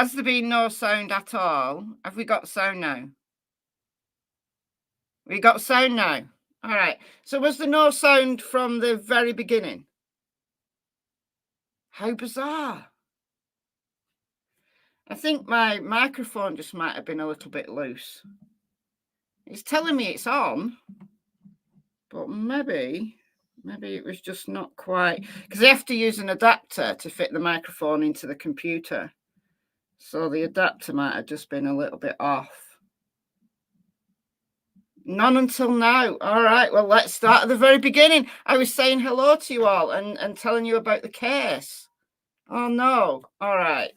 Has there been no sound at all? Have we got sound now? We got sound now. All right. So was there no sound from the very beginning? How bizarre. I think my microphone just might have been a little bit loose. It's telling me it's on, but maybe it was just not quite, because I have to use an adapter to fit the microphone into the computer. So the adapter might have just been a little bit off. None until now. All right, well, let's start at the very beginning. I was saying hello to you all and telling you about the case. Oh, no. All right.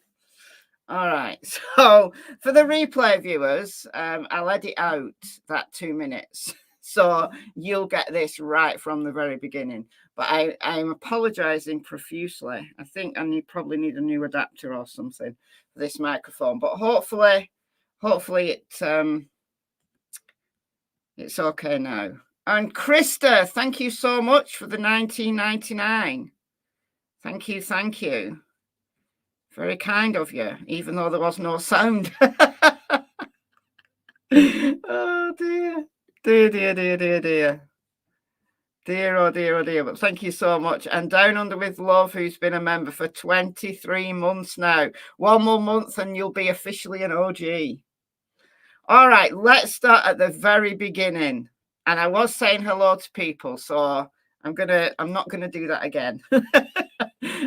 So for the replay viewers, I'll edit out that 2 minutes. So you'll get this right from the very beginning. But I'm apologising profusely. I think I probably need a new adapter or something for this microphone. But hopefully it's okay now. And Krista, thank you so much for the 19.99. Thank you. Very kind of you, even though there was no sound. Oh dear. Dear, oh dear. But thank you so much. And Down Under with Love, who's been a member for 23 months now. 1 more month and you'll be officially an OG. All right, let's start at the very beginning. And I was saying hello to people, so I'm not gonna do that again.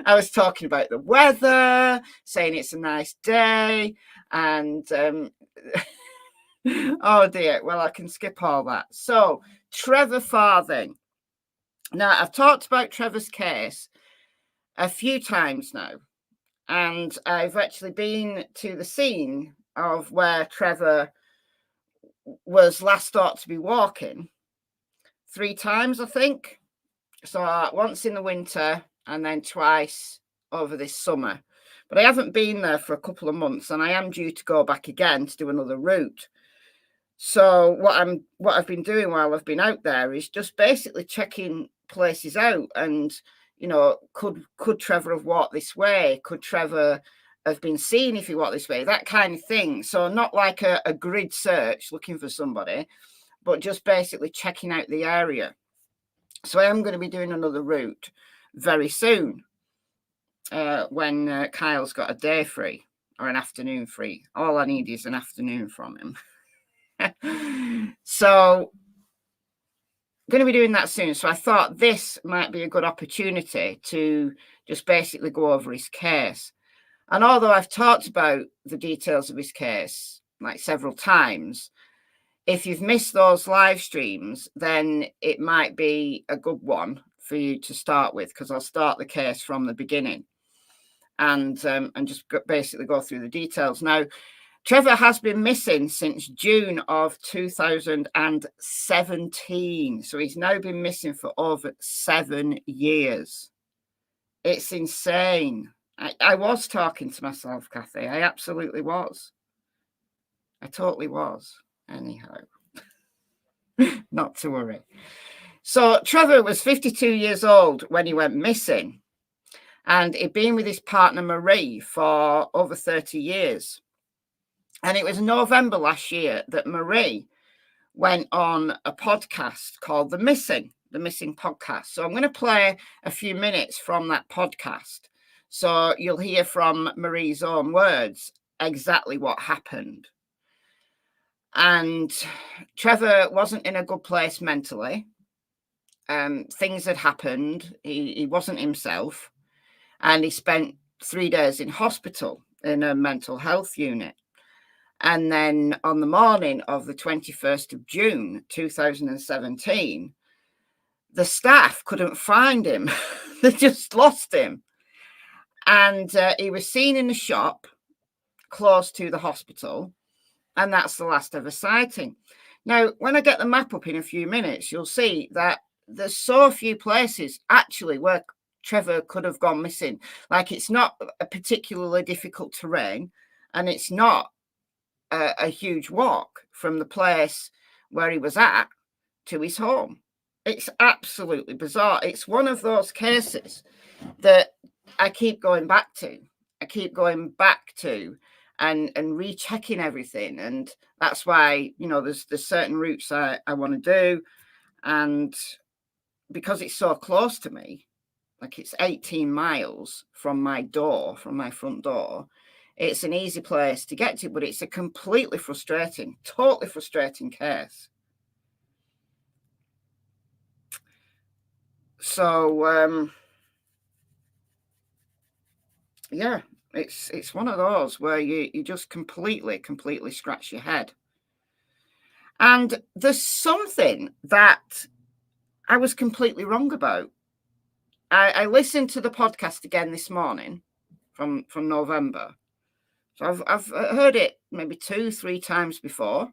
I was talking about the weather, saying it's a nice day, and oh dear, well, I can skip all that. So Trevor Farthing. Now, I've talked about Trevor's case a few times now, and I've actually been to the scene of where Trevor was last thought to be walking 3 times, I think. So once in the winter and then twice over this summer. But I haven't been there for a couple of months, and I am due to go back again to do another route. So what I've been doing while I've been out there is just basically checking places out, and could Trevor have walked this way? Could Trevor have been seen if he walked this way? That kind of thing. So not like a grid search looking for somebody, but just basically checking out the area. So I am going to be doing another route very soon when Kyle's got a day free or an afternoon free. All I need is an afternoon from him. So I'm going to be doing that soon. So I thought this might be a good opportunity to just basically go over his case. And although I've talked about the details of his case like several times, if you've missed those live streams, then it might be a good one for you to start with, because I'll start the case from the beginning and just basically go through the details. Now, Trevor has been missing since June of 2017. So he's now been missing for over 7 years. It's insane. I was talking to myself, Kathy. I absolutely was. I totally was. Anyhow, not to worry. So Trevor was 52 years old when he went missing, and he'd been with his partner Marie for over 30 years. And it was November last year that Marie went on a podcast called The Missing Podcast. So I'm going to play a few minutes from that podcast, so you'll hear from Marie's own words exactly what happened. And Trevor wasn't in a good place mentally. Things had happened. He wasn't himself. And he spent 3 days in hospital in a mental health unit. And then on the morning of the 21st of June, 2017, the staff couldn't find him. They just lost him. And he was seen in a shop close to the hospital. And that's the last ever sighting. Now, when I get the map up in a few minutes, you'll see that there's so few places actually where Trevor could have gone missing. Like, it's not a particularly difficult terrain, and it's not a huge walk from the place where he was at to his home. It's absolutely bizarre. It's one of those cases that I keep going back to. and rechecking everything. And that's why, you know, there's certain routes I want to do. And because it's so close to me, like it's 18 miles from my door, from my front door, it's an easy place to get to, but it's a completely frustrating, totally frustrating case. So, yeah, it's one of those where you just completely scratch your head. And there's something that I was completely wrong about. I listened to the podcast again this morning from November. So I've heard it maybe 2-3 times before.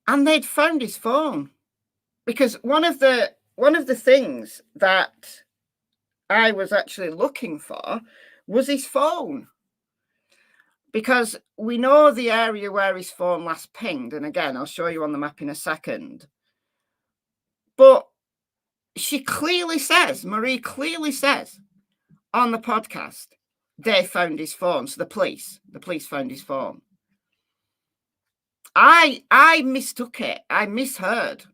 And they'd found his phone. Because one of the things that I was actually looking for was his phone. Because we know the area where his phone last pinged. And again, I'll show you on the map in a second. But she clearly says, Marie clearly says on the podcast, they found his phone. So the police found his phone. I mistook it. I misheard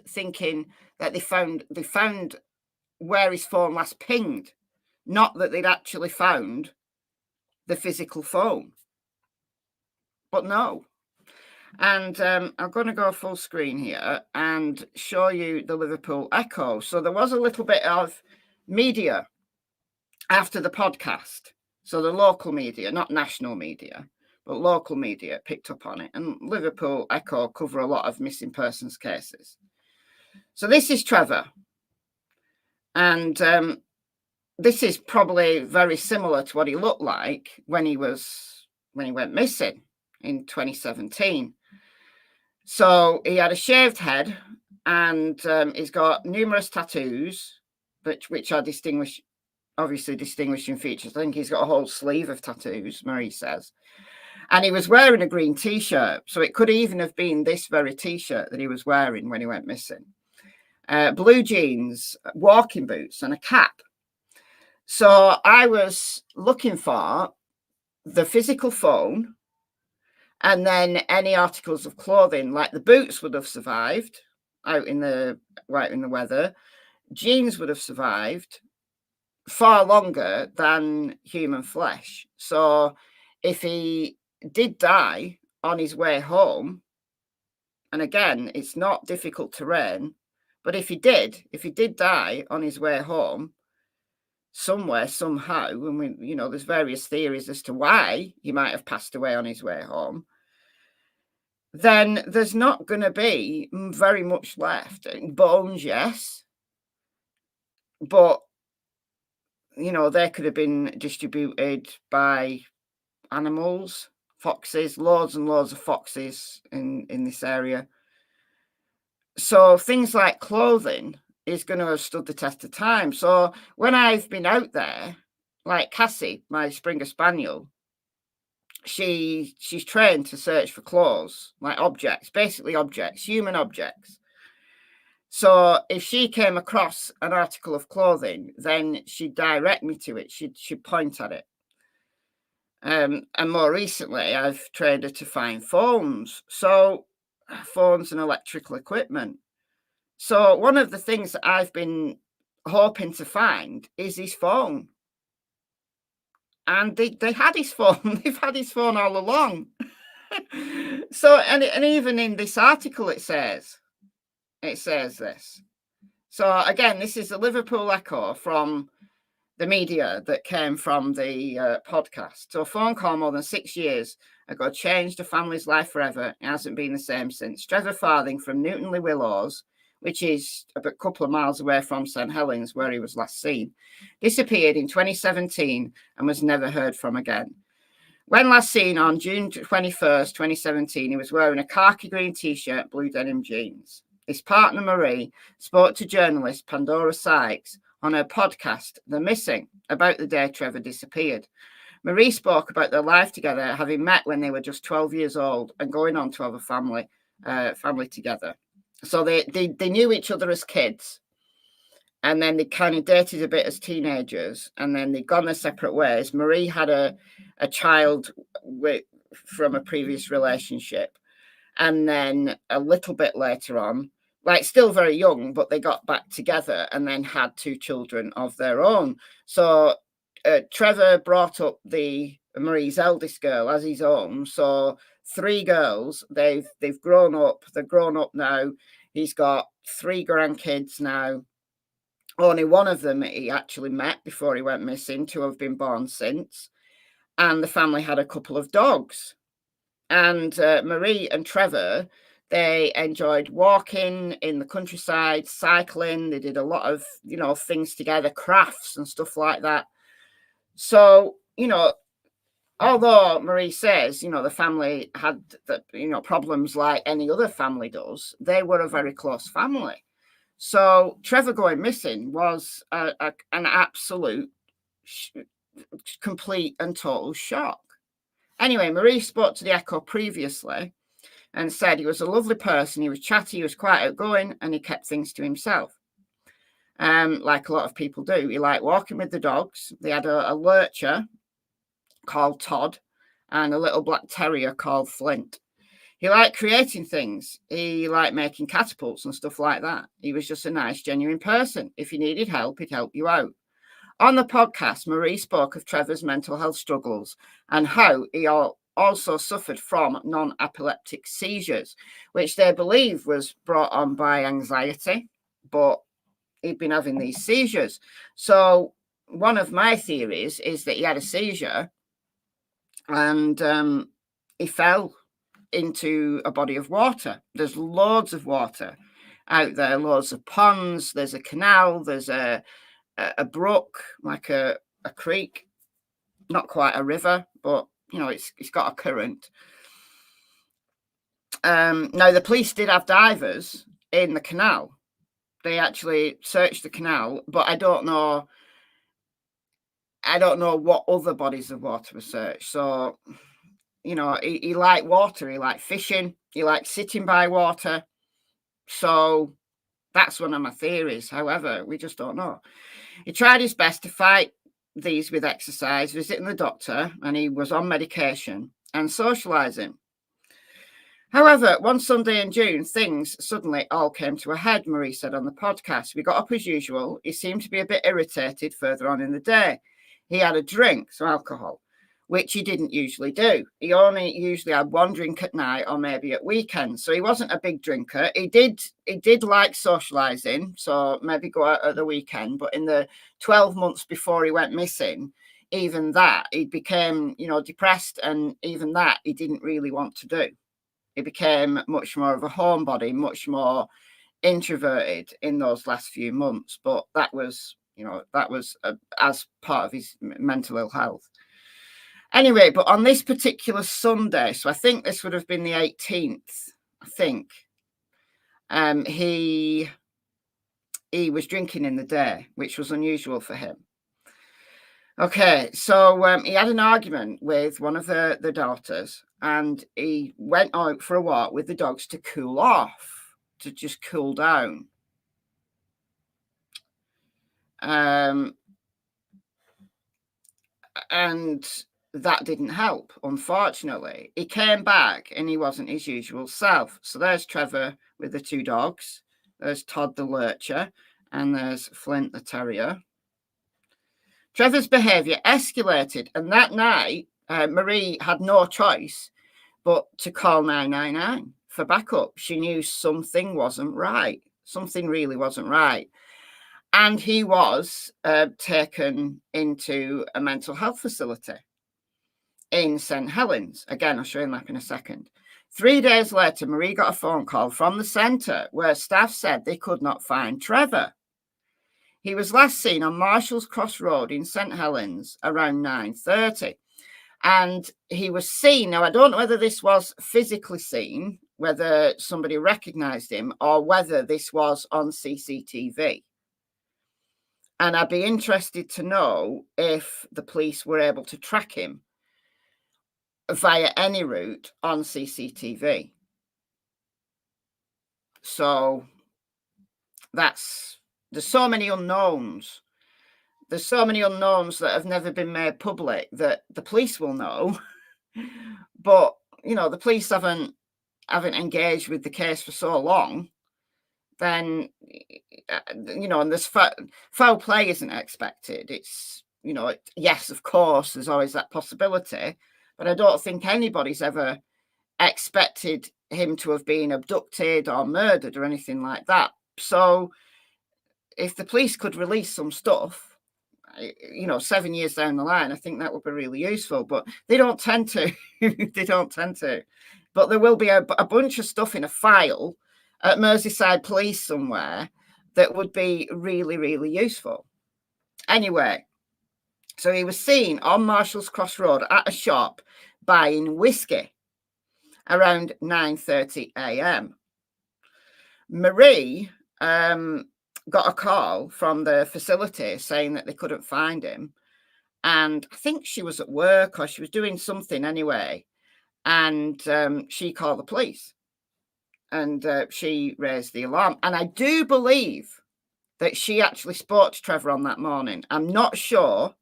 thinking that they found where his phone last pinged, not that they'd actually found the physical phone. But no. And I'm going to go full screen here and show you the Liverpool Echo. So there was a little bit of media after the podcast. So the local media, not national media, but local media picked up on it. And Liverpool Echo cover a lot of missing persons cases. So this is Trevor. And this is probably very similar to what he looked like when he went missing in 2017. So he had a shaved head, and he's got numerous tattoos, which are distinguishing features. I think he's got a whole sleeve of tattoos, Marie says. And he was wearing a green T-shirt, so it could even have been this very T-shirt that he was wearing when he went missing. Blue jeans, walking boots, and a cap. So I was looking for the physical phone, and then any articles of clothing, like the boots would have survived out in the weather. Jeans would have survived far longer than human flesh. So if he did die on his way home, and again, it's not difficult terrain, but if he did die on his way home, somewhere, somehow, and there's various theories as to why he might have passed away on his way home, then there's not going to be very much left. Bones, yes, but they could have been distributed by animals, foxes, loads and loads of foxes in this area. So things like clothing is going to have stood the test of time. So when I've been out there, like Cassie, my Springer Spaniel, she's trained to search for clothes, like objects, basically objects, human objects. So if she came across an article of clothing, then she'd direct me to it. She'd point at it. And more recently, I've trained her to find phones. So phones and electrical equipment. So one of the things that I've been hoping to find is his phone. And they had his phone. They've had his phone all along. So, and even in this article, it says this. So again, this is the Liverpool Echo from the media that came from the podcast. So a phone call more than 6 years ago changed a family's life forever. It hasn't been the same since. Trevor Farthing from Newton-le-Willows, which is a couple of miles away from St Helens, where he was last seen, disappeared in 2017 and was never heard from again. When last seen on June 21st, 2017, he was wearing a khaki green T-shirt, blue denim jeans. His partner, Marie, spoke to journalist Pandora Sykes on her podcast, The Missing, about the day Trevor disappeared. Marie spoke about their life together, having met when they were just 12 years old and going on to have a family together. So they knew each other as kids. And then they kind of dated a bit as teenagers, and then they'd gone their separate ways. Marie had a child from a previous relationship. And then a little bit later on, like still very young, but they got back together and then had 2 children of their own. So Trevor brought up Marie's eldest girl as his own. So 3 girls, they've grown up. They're grown up now. He's got 3 grandkids now. Only one of them he actually met before he went missing. 2 have been born since. And the family had a couple of dogs. And Marie and Trevor, they enjoyed walking in the countryside, cycling. They did a lot of, things together, crafts and stuff like that. So, although Marie says, the family had, problems like any other family does, they were a very close family. So Trevor going missing was an absolute complete and total shock. Anyway, Marie spoke to the Echo previously and said he was a lovely person. He was chatty, he was quite outgoing, and he kept things to himself, like a lot of people do. He liked walking with the dogs. They had a lurcher called Todd and a little black terrier called Flint. He liked creating things. He liked making catapults and stuff like that. He was just a nice, genuine person. If you needed help, he'd help you out. On the podcast, Marie spoke of Trevor's mental health struggles and how he also suffered from non-epileptic seizures, which they believe was brought on by anxiety, but he'd been having these seizures. So one of my theories is that he had a seizure and he fell into a body of water. There's loads of water out there, loads of ponds, there's a canal, there's a brook, like a creek, not quite a river, but it's got a current. Now the police did have divers in the canal. They actually searched the canal, but I don't know what other bodies of water were searched. So he liked water, he liked fishing, he liked sitting by water. So that's one of my theories. However, we just don't know. He tried his best to fight these with exercise, visiting the doctor, and he was on medication and socialising. However, one Sunday in June, things suddenly all came to a head, Marie said on the podcast. We got up as usual. He seemed to be a bit irritated further on in the day. He had a drink, so alcohol, which he didn't usually do. He only usually had 1 drink at night or maybe at weekends. So he wasn't a big drinker. He did like socialising, so maybe go out at the weekend. But in the 12 months before he went missing, even that, he became, depressed, and even that he didn't really want to do. He became much more of a homebody, much more introverted in those last few months. But that was, as part of his mental ill health. Anyway, but on this particular Sunday, so I think this would have been the 18th, I think, he was drinking in the day, which was unusual for him. Okay, so he had an argument with one of the daughters, and he went out for a walk with the dogs to cool off, to just cool down. And that didn't help, unfortunately. He came back and he wasn't his usual self. So there's Trevor with the 2 dogs. There's Todd the lurcher, and there's Flint the terrier. Trevor's behaviour escalated, and that night, Marie had no choice but to call 999 for backup. She knew something wasn't right. Something really wasn't right. And he was taken into a mental health facility in St Helens. Again, I'll show you a map in a second. 3 days later, Marie got a phone call from the centre where staff said they could not find Trevor. He was last seen on Marshall's Cross Road in St Helens around 9:30. And he was seen, now I don't know whether this was physically seen, whether somebody recognised him, or whether this was on CCTV. And I'd be interested to know if the police were able to track him via any route on CCTV. So that's There's so many unknowns. There's so many unknowns that have never been made public that the police will know. But, you know, the police haven't engaged with the case for so long, then, you know, and there's foul play isn't expected. It's, you know, yes, of course, there's always that possibility, but I don't think anybody's ever expected him to have been abducted or murdered or anything like that. So if the police could release some stuff, you know, 7 years down the line, I think that would be really useful, but they don't tend to. They don't tend to. But there will be a bunch of stuff in a file at Merseyside Police somewhere that would be really, really useful. Anyway, so he was seen on Marshall's Cross Road at a shop buying whiskey around 9:30 a.m. Marie got a call from the facility saying that they couldn't find him. And I think she was at work or she was doing something anyway. And she called the police and she raised the alarm. And I do believe that she actually spoke to Trevor on that morning. I'm not sure,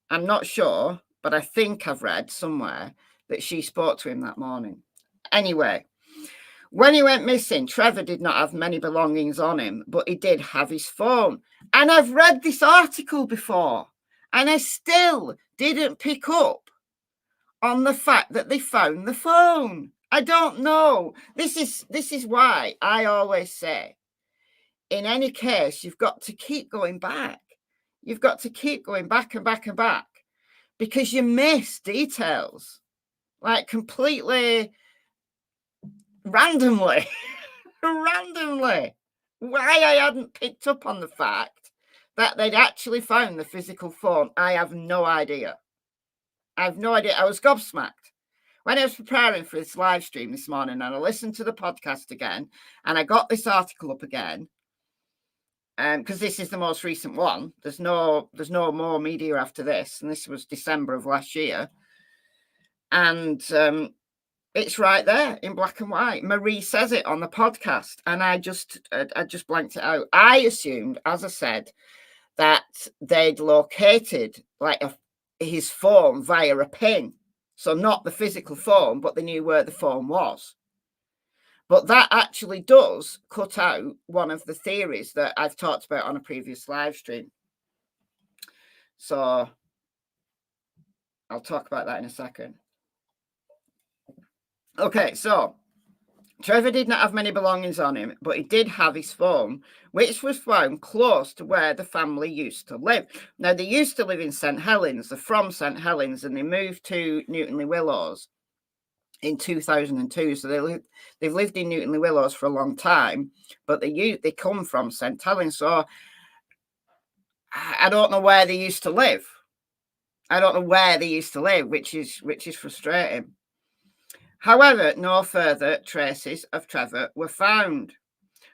but I think I've read somewhere that she spoke to him that morning. Anyway, when he went missing, Trevor did not have many belongings on him, but he did have his phone. And I've read this article before, and I still didn't pick up on the fact that they found the phone. I don't know. This is why I always say, in any case, you've got to keep going back. You've got to keep going back and back and back, because you miss details, like completely randomly. Why I hadn't picked up on the fact that they'd actually found the physical phone, I have no idea. I was gobsmacked. When I was preparing for this live stream this morning and I listened to the podcast again and I got this article up again, because this is the most recent one. There's no more media after this, and this was December of last year. And it's right there in black and white. Marie says it on the podcast, and I just blanked it out. I assumed, as I said, that they'd located his phone via a pin, so not the physical phone, but they knew where the phone was. But that actually does cut out one of the theories that I've talked about on a previous live stream. So I'll talk about that in a second. Okay, so Trevor did not have many belongings on him, but he did have his phone, which was found close to where the family used to live. Now, they used to live in St Helens. They're from St Helens, and they moved to Newtonley Willows in 2002. So they've lived in Newtonley Willows for a long time, but they come from St Helens. So I don't know where they used to live. Which is frustrating. However, no further traces of Trevor were found.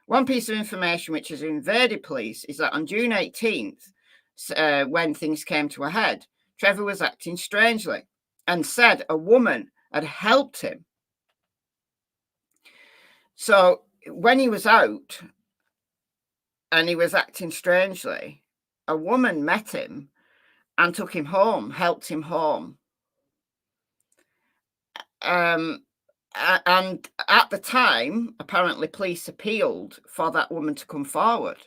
One piece of information which has invaded police is that on June 18th, when things came to a head, Trevor was acting strangely and said a woman had helped him. So when he was out and he was acting strangely, a woman met him and took him home, helped him home. And at the time, apparently police appealed for that woman to come forward,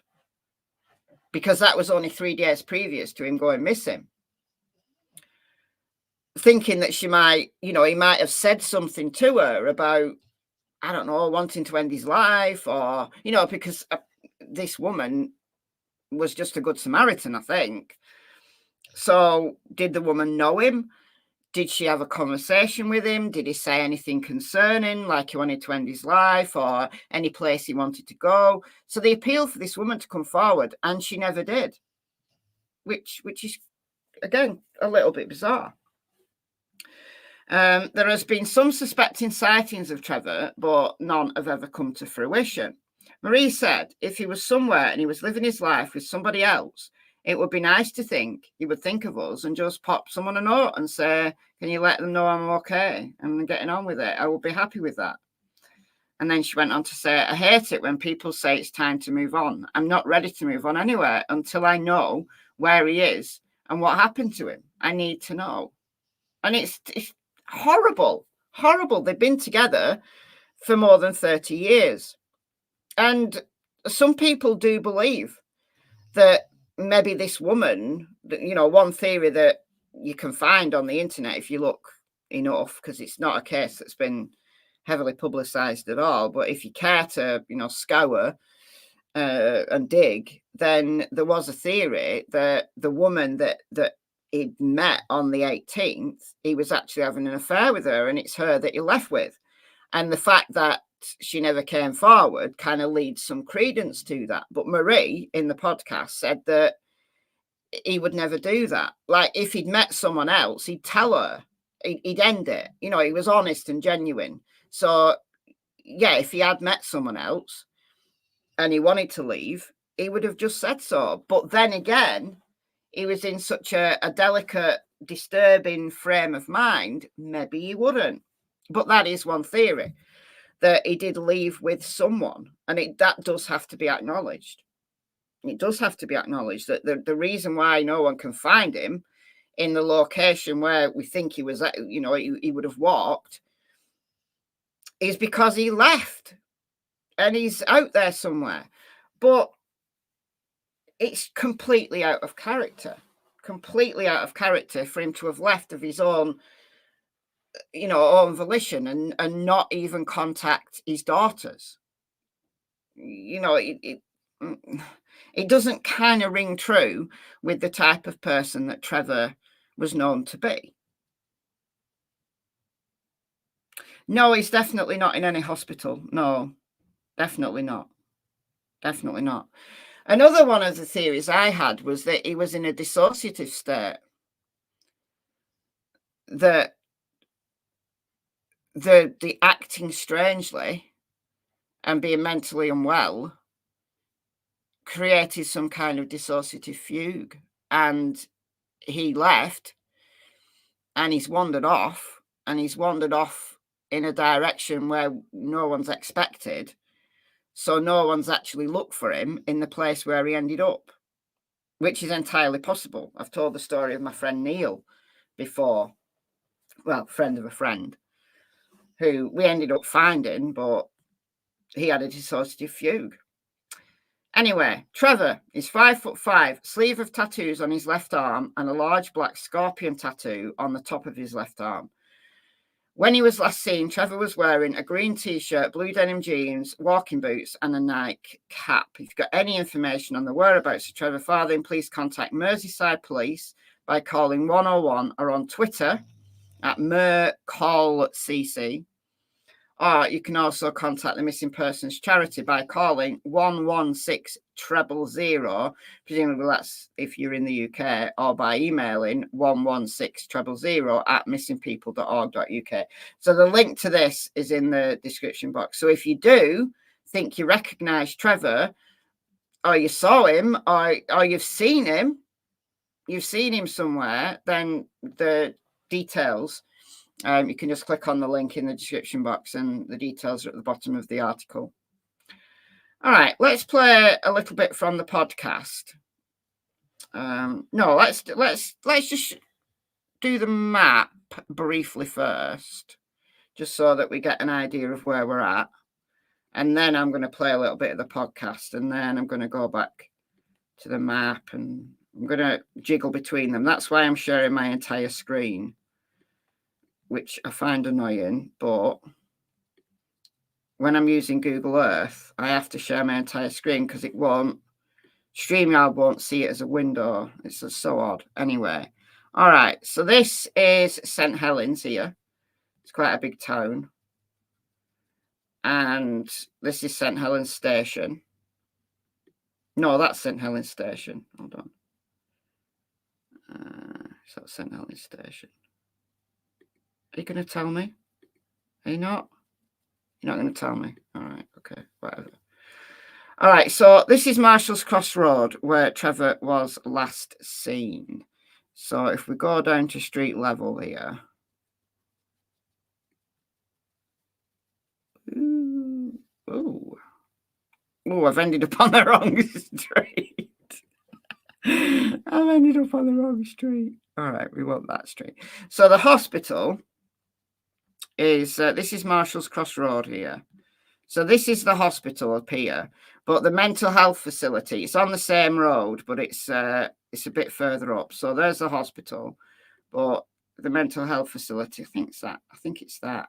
because that was only 3 days previous to him going missing. Thinking that he might have said something to her about, I don't know, wanting to end his life, or, because this woman was just a good Samaritan, I think. So did the woman know him? Did she have a conversation with him? Did he say anything concerning, like he wanted to end his life or any place he wanted to go? So they appealed for this woman to come forward, and she never did, which is, again, a little bit bizarre. There has been some suspecting sightings of Trevor, but none have ever come to fruition. Marie said if he was somewhere and he was living his life with somebody else, it would be nice to think he would think of us and just pop someone a note and say, can you let them know I'm okay and I'm getting on with it? I would be happy with that. And then she went on to say, I hate it when people say it's time to move on. I'm not ready to move on anywhere until I know where he is and what happened to him. I need to know. And it's horrible, horrible. They've been together for more than 30 years. And some people do believe that maybe this woman, you know, one theory that you can find on the internet if you look enough, because it's not a case that's been heavily publicized at all, but if you care to, you know, scour and dig, then there was a theory that the woman that he'd met on the 18th, he was actually having an affair with her, and it's her that he left with. And the fact that she never came forward kind of leads some credence to that. But Marie in the podcast said that he would never do that. Like, if he'd met someone else, he'd tell her, he'd end it. You know, he was honest and genuine. So, yeah, if he had met someone else and he wanted to leave, he would have just said so. But then again, he was in such a delicate, disturbing frame of mind, maybe he wouldn't. But that is one theory, that he did leave with someone, and that does have to be acknowledged. It does have to be acknowledged that the reason why no one can find him in the location where we think he was at, you know, he would have walked, is because he left and he's out there somewhere. But it's completely out of character for him to have left of his own, you know, own volition and not even contact his daughters. You know, it doesn't kind of ring true with the type of person that Trevor was known to be. No, he's definitely not in any hospital. No, definitely not. Definitely not. Another one of the theories I had was that he was in a dissociative state. That the acting strangely and being mentally unwell created some kind of dissociative fugue, and he left and he's wandered off in a direction where no one's expected, so no one's actually looked for him in the place where he ended up, which is entirely possible. I've told the story of my friend Neil before, well, friend of a friend, who we ended up finding, but he had a dissociative fugue. Anyway, Trevor is 5'5", sleeve of tattoos on his left arm, and a large black scorpion tattoo on the top of his left arm. When he was last seen, Trevor was wearing a green t-shirt, blue denim jeans, walking boots, and a Nike cap. If you've got any information on the whereabouts of Trevor Farthing, please contact Merseyside Police by calling 101 or on Twitter at mercallcc. Or you can also contact the Missing Persons Charity by calling 116-000, presumably that's if you're in the UK, or by emailing 116-000 at missingpeople.org.uk. So the link to this is in the description box. So if you do think you recognise Trevor, or you saw him, or you've seen him somewhere, then the details, you can just click on the link in the description box and the details are at the bottom of the article. All right, let's play a little bit from the podcast. No, let's just do the map briefly first, just so that we get an idea of where we're at. And then I'm going to play a little bit of the podcast, and then I'm going to go back to the map, and I'm going to jiggle between them. That's why I'm sharing my entire screen, which I find annoying, but when I'm using Google Earth, I have to share my entire screen because StreamYard won't see it as a window. It's just so odd. Anyway, all right, so this is St Helens here. It's quite a big town. And this is St Helens Station. No, that's St Helens Station. Hold on. So that's St Helens Station. Are you going to tell me? Are you not? You're not going to tell me? All right, okay, whatever. All right, so this is Marshall's Cross Road, where Trevor was last seen. So if we go down to street level here. Oh, I've ended up on the wrong street. I've ended up on the wrong street. All right, we want that street. So the hospital is, this is Marshall's Cross Road here. So this is the hospital up here, but the mental health facility, it's on the same road, but it's a bit further up. So there's the hospital, but the mental health facility, I think it's that.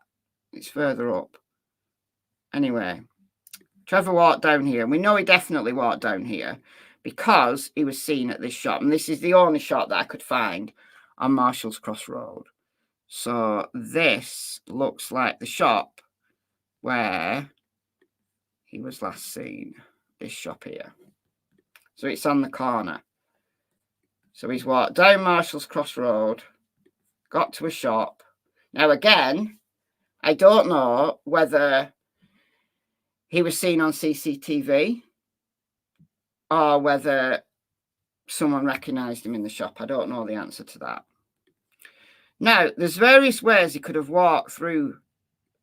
It's further up. Anyway, Trevor walked down here, and we know he definitely walked down here because he was seen at this shop. And this is the only shop that I could find on Marshall's Cross Road. So this looks like the shop where he was last seen, this shop here. So it's on the corner. So he's walked down Marshall's Cross Road, got to a shop. Now, again, I don't know whether he was seen on CCTV or whether someone recognised him in the shop. I don't know the answer to that. Now, there's various ways he could have walked through,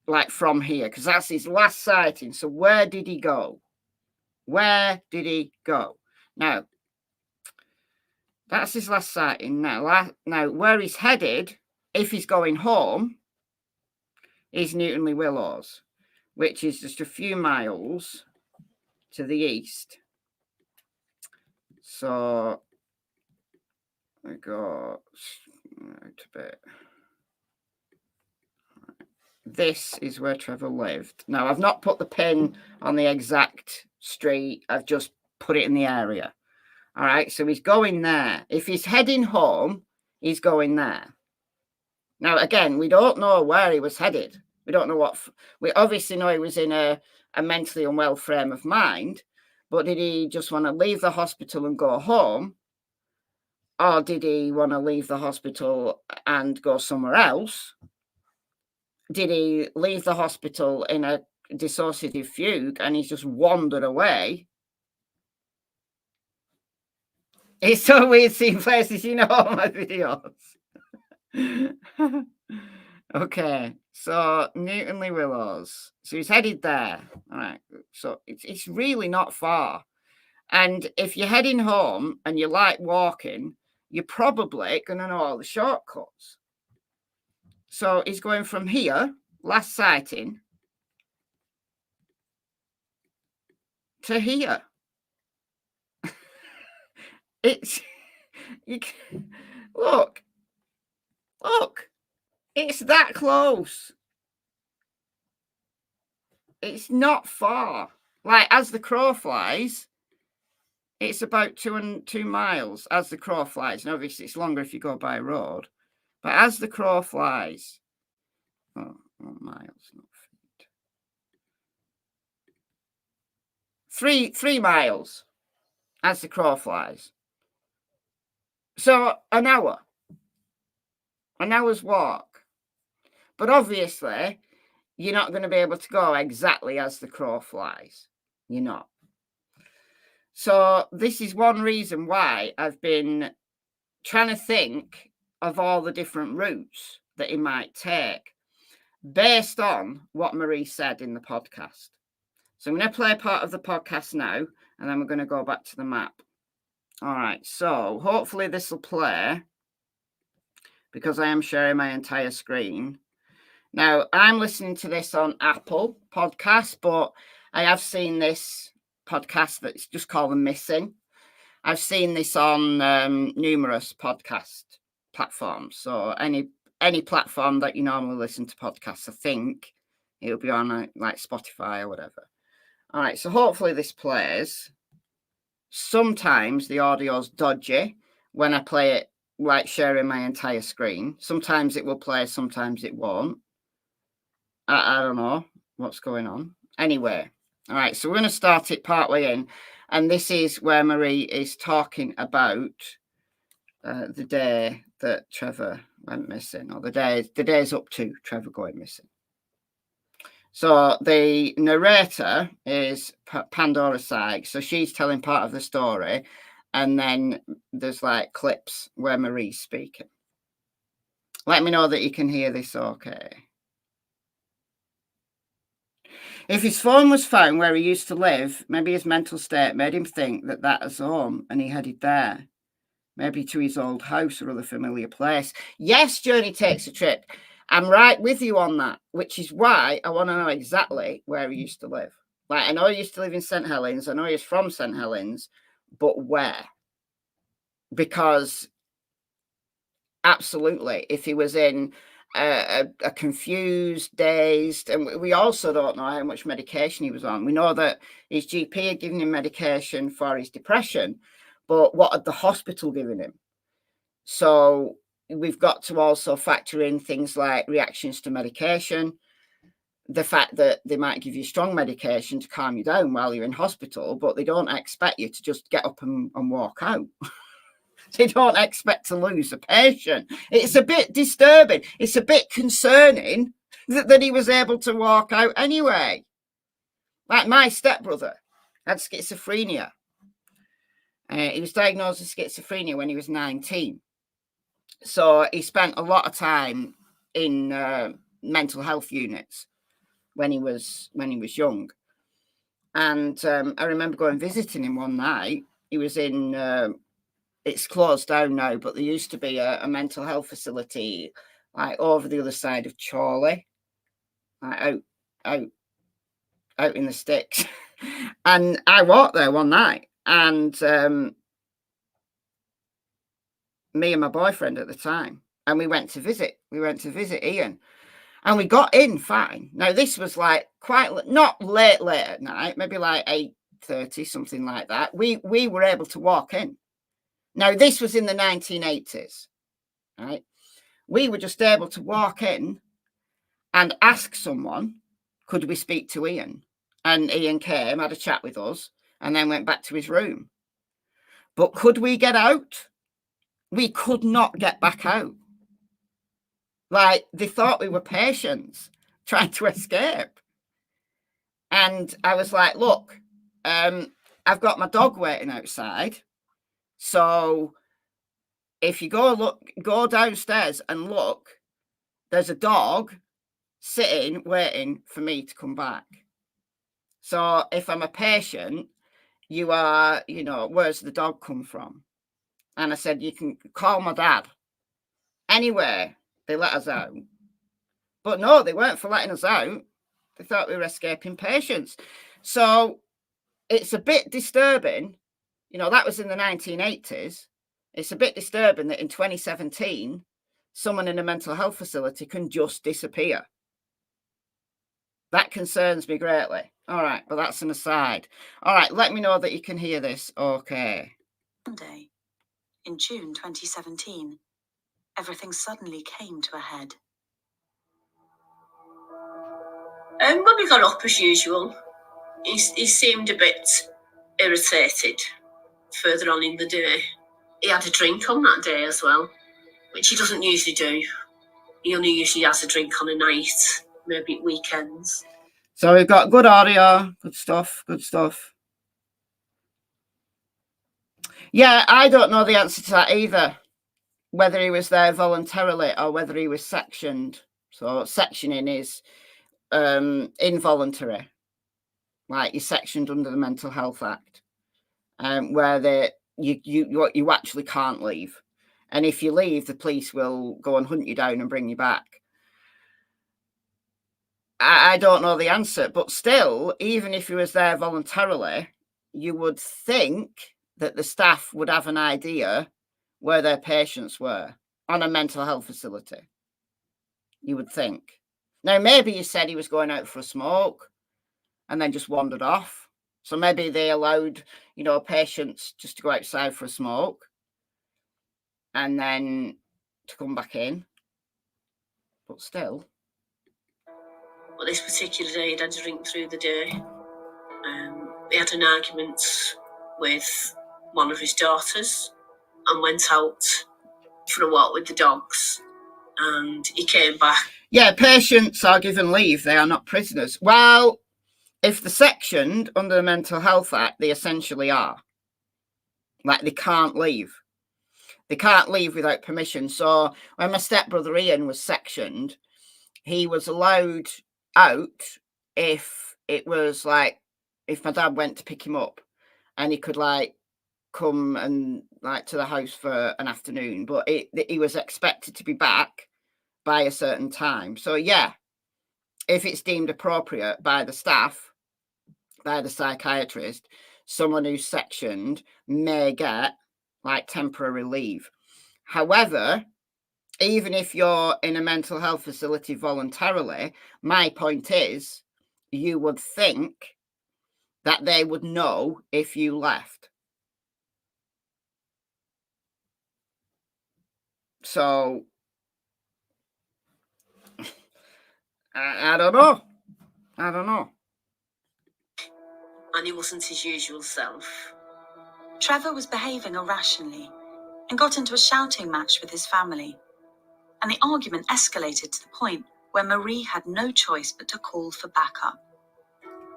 like from here, because that's his last sighting. So where did he go? Where did he go? Now, that's his last sighting. Now, where he's headed, if he's going home, is Newtonley Willows, which is just a few miles to the east. So we go out a bit. This is where Trevor lived. Now, I've not put the pin on the exact street. I've just put it in the area. All right, so he's going there. If he's heading home, he's going there. Now, again, we don't know where he was headed. We don't know what. We obviously know he was in a mentally unwell frame of mind, but did he just want to leave the hospital and go home? Or did he want to leave the hospital and go somewhere else? Did he leave the hospital in a dissociative fugue and he's just wandered away? It's so weird seeing places you know on my videos. Okay, so Newtonley Willows. So he's headed there. All right, so it's really not far. And if you're heading home and you like walking, you're probably going to know all the shortcuts. So he's going from here, last sighting, to here. Look, it's that close. It's not far. Like, as the crow flies, it's about 2 miles as the crow flies. And obviously, it's longer if you go by road. But as the crow flies, miles, not feet. 3 miles as the crow flies. So an hour's walk. But obviously, you're not going to be able to go exactly as the crow flies. You're not. So this is one reason why I've been trying to think of all the different routes that he might take based on what Marie said in the podcast. So I'm going to play part of the podcast now, and then we're going to go back to the map. All right, so hopefully this will play because I am sharing my entire screen. Now, I'm listening to this on Apple Podcasts, but I have seen this podcast that's just called The Missing. I've seen this on numerous podcast platforms. So any platform that you normally listen to podcasts, I think it'll be on like Spotify or whatever. All right, so hopefully this plays. Sometimes the audio's dodgy when I play it, like sharing my entire screen. Sometimes it will play, sometimes it won't. I don't know what's going on. Anyway, all right, so we're going to start it partway in. And this is where Marie is talking about the day that Trevor went missing, or the days up to Trevor going missing. So the narrator is Pandora Sykes. So she's telling part of the story. And then there's like clips where Marie's speaking. Let me know that you can hear this okay. If his phone was found where he used to live, maybe his mental state made him think that that was home and he headed there. Maybe to his old house or other familiar place. Yes, Journey takes a trip. I'm right with you on that, which is why I want to know exactly where he used to live. Like, I know he used to live in St Helens. I know he's from St Helens, but where? Because absolutely, if he was in a confused, dazed, and we also don't know how much medication he was on. We know that his GP had given him medication for his depression, but what had the hospital given him? So we've got to also factor in things like reactions to medication, the fact that they might give you strong medication to calm you down while you're in hospital, but they don't expect you to just get up and walk out. They don't expect to lose a patient. It's a bit disturbing. It's a bit concerning that he was able to walk out anyway. Like my stepbrother had schizophrenia. He was diagnosed with schizophrenia when he was 19. So he spent a lot of time in mental health units when he was young. And I remember going visiting him one night. He was in, it's closed down now, but there used to be a mental health facility like over the other side of CHORLEY, like out in the sticks. And I walked there one night, and me and my boyfriend at the time, and we went to visit Ian, and we got in fine. Now this was like quite not late at night, maybe like 8:30, something like that. We were able to walk in. Now this was in the 1980s, right? We were just able to walk in and ask someone, could we speak to Ian? And Ian came, had a chat with us, and then went back to his room. But could we get out? We could not get back out. Like, they thought we were patients trying to escape. And I was like, look, I've got my dog waiting outside. So if you go downstairs and look, there's a dog sitting, waiting for me to come back. So if I'm a patient, you are, where's the dog come from? And I said, you can call my dad. Anyway, they let us out. But no, they weren't for letting us out. They thought we were escaping patients. So it's a bit disturbing. That was in the 1980s. It's a bit disturbing that in 2017, someone in a mental health facility can just disappear. That concerns me greatly. All right, but that's an aside. All right, let me know that you can hear this. Okay. Monday, in June 2017, everything suddenly came to a head. When we got up as usual, he seemed a bit irritated further on in the day. He had a drink on that day as well, which he doesn't usually do. He only usually has a drink on a night, maybe at weekends. So we've got good audio, good stuff. Yeah, I don't know the answer to that either, whether he was there voluntarily or whether he was sectioned. So sectioning is involuntary, like you're sectioned under the Mental Health Act, where you actually can't leave. And if you leave, the police will go and hunt you down and bring you back. I don't know the answer, but still, even if he was there voluntarily, you would think that the staff would have an idea where their patients were on a mental health facility. You would think. Now, maybe you said he was going out for a smoke and then just wandered off. So maybe they allowed, patients just to go outside for a smoke and then to come back in. But still. Well, this particular day, he'd had a drink through the day. He had an argument with one of his daughters and went out for a walk with the dogs. And he came back. Yeah, patients are given leave. They are not prisoners. Well, if they're sectioned under the Mental Health Act, they essentially are. Like, they can't leave. They can't leave without permission. So when my stepbrother Ian was sectioned, he was allowed out if it was like if my dad went to pick him up and he could like come and like to the house for an afternoon, but he was expected to be back by a certain time. So yeah, if it's deemed appropriate by the staff, by the psychiatrist, someone who's sectioned may get like temporary leave. However, even if you're in a mental health facility voluntarily, my point is you would think that they would know if you left. So I don't know. And he wasn't his usual self. Trevor was behaving irrationally and got into a shouting match with his family. And the argument escalated to the point where Marie had no choice but to call for backup.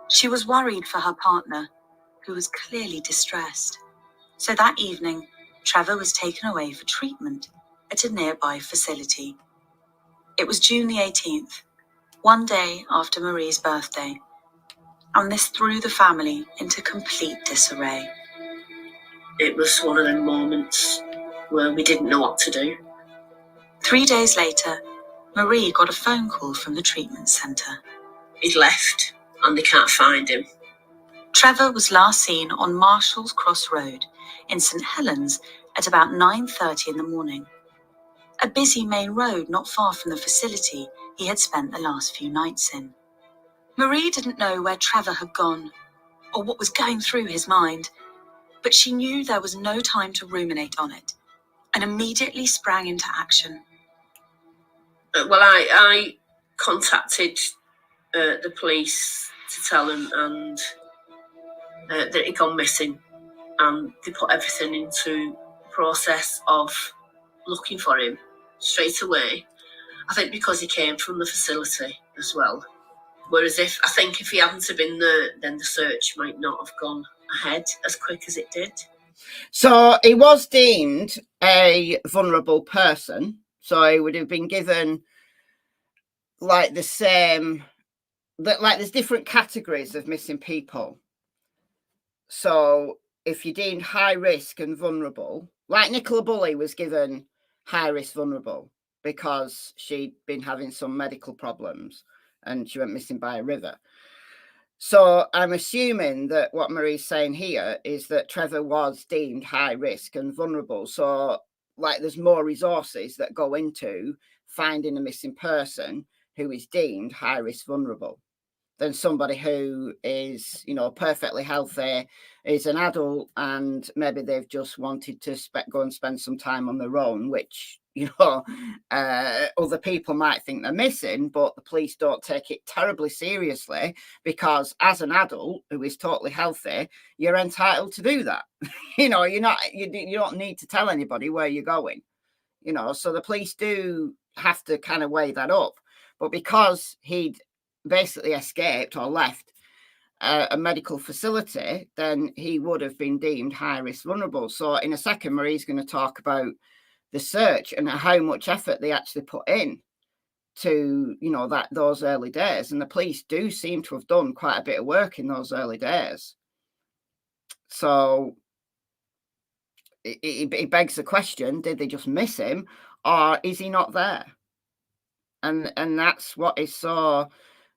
She was worried for her partner, who was clearly distressed. So that evening, Trevor was taken away for treatment at a nearby facility. It was June the 18th, one day after Marie's birthday, and this threw the family into complete disarray. It was one of them moments where we didn't know what to do. 3 days later, Marie got a phone call from the treatment centre. He'd left and they can't find him. Trevor was last seen on Marshall's Cross Road in St Helens at about 9:30 in the morning, a busy main road not far from the facility he had spent the last few nights in. Marie didn't know where Trevor had gone or what was going through his mind, but she knew there was no time to ruminate on it and immediately sprang into action. Well, I contacted the police to tell them and that he'd gone missing, and they put everything into the process of looking for him straight away. I think because he came from the facility as well. Whereas I think if he hadn't have been there, then the search might not have gone ahead as quick as it did. So he was deemed a vulnerable person. So he would have been given like the same, like there's different categories of missing people. So if you're deemed high risk and vulnerable, like Nicola Bulley was given high risk vulnerable because she'd been having some medical problems and she went missing by a river. So I'm assuming that what Marie's saying here is that Trevor was deemed high risk and vulnerable. So like there's more resources that go into finding a missing person who is deemed high risk vulnerable than somebody who is, you know, perfectly healthy, is an adult, and maybe they've just wanted to go and spend some time on their own, which, you know, other people might think they're missing, but the police don't take it terribly seriously because as an adult who is totally healthy, you're entitled to do that. You know, you don't need to tell anybody where you're going, you know, so the police do have to kind of weigh that up. But because he'd basically escaped or left a medical facility, then he would have been deemed high risk vulnerable. So in a second, Marie's going to talk about the search and how much effort they actually put in to, you know, those early days. And the police do seem to have done quite a bit of work in those early days. So it begs the question, did they just miss him or is he not there? And that's what is so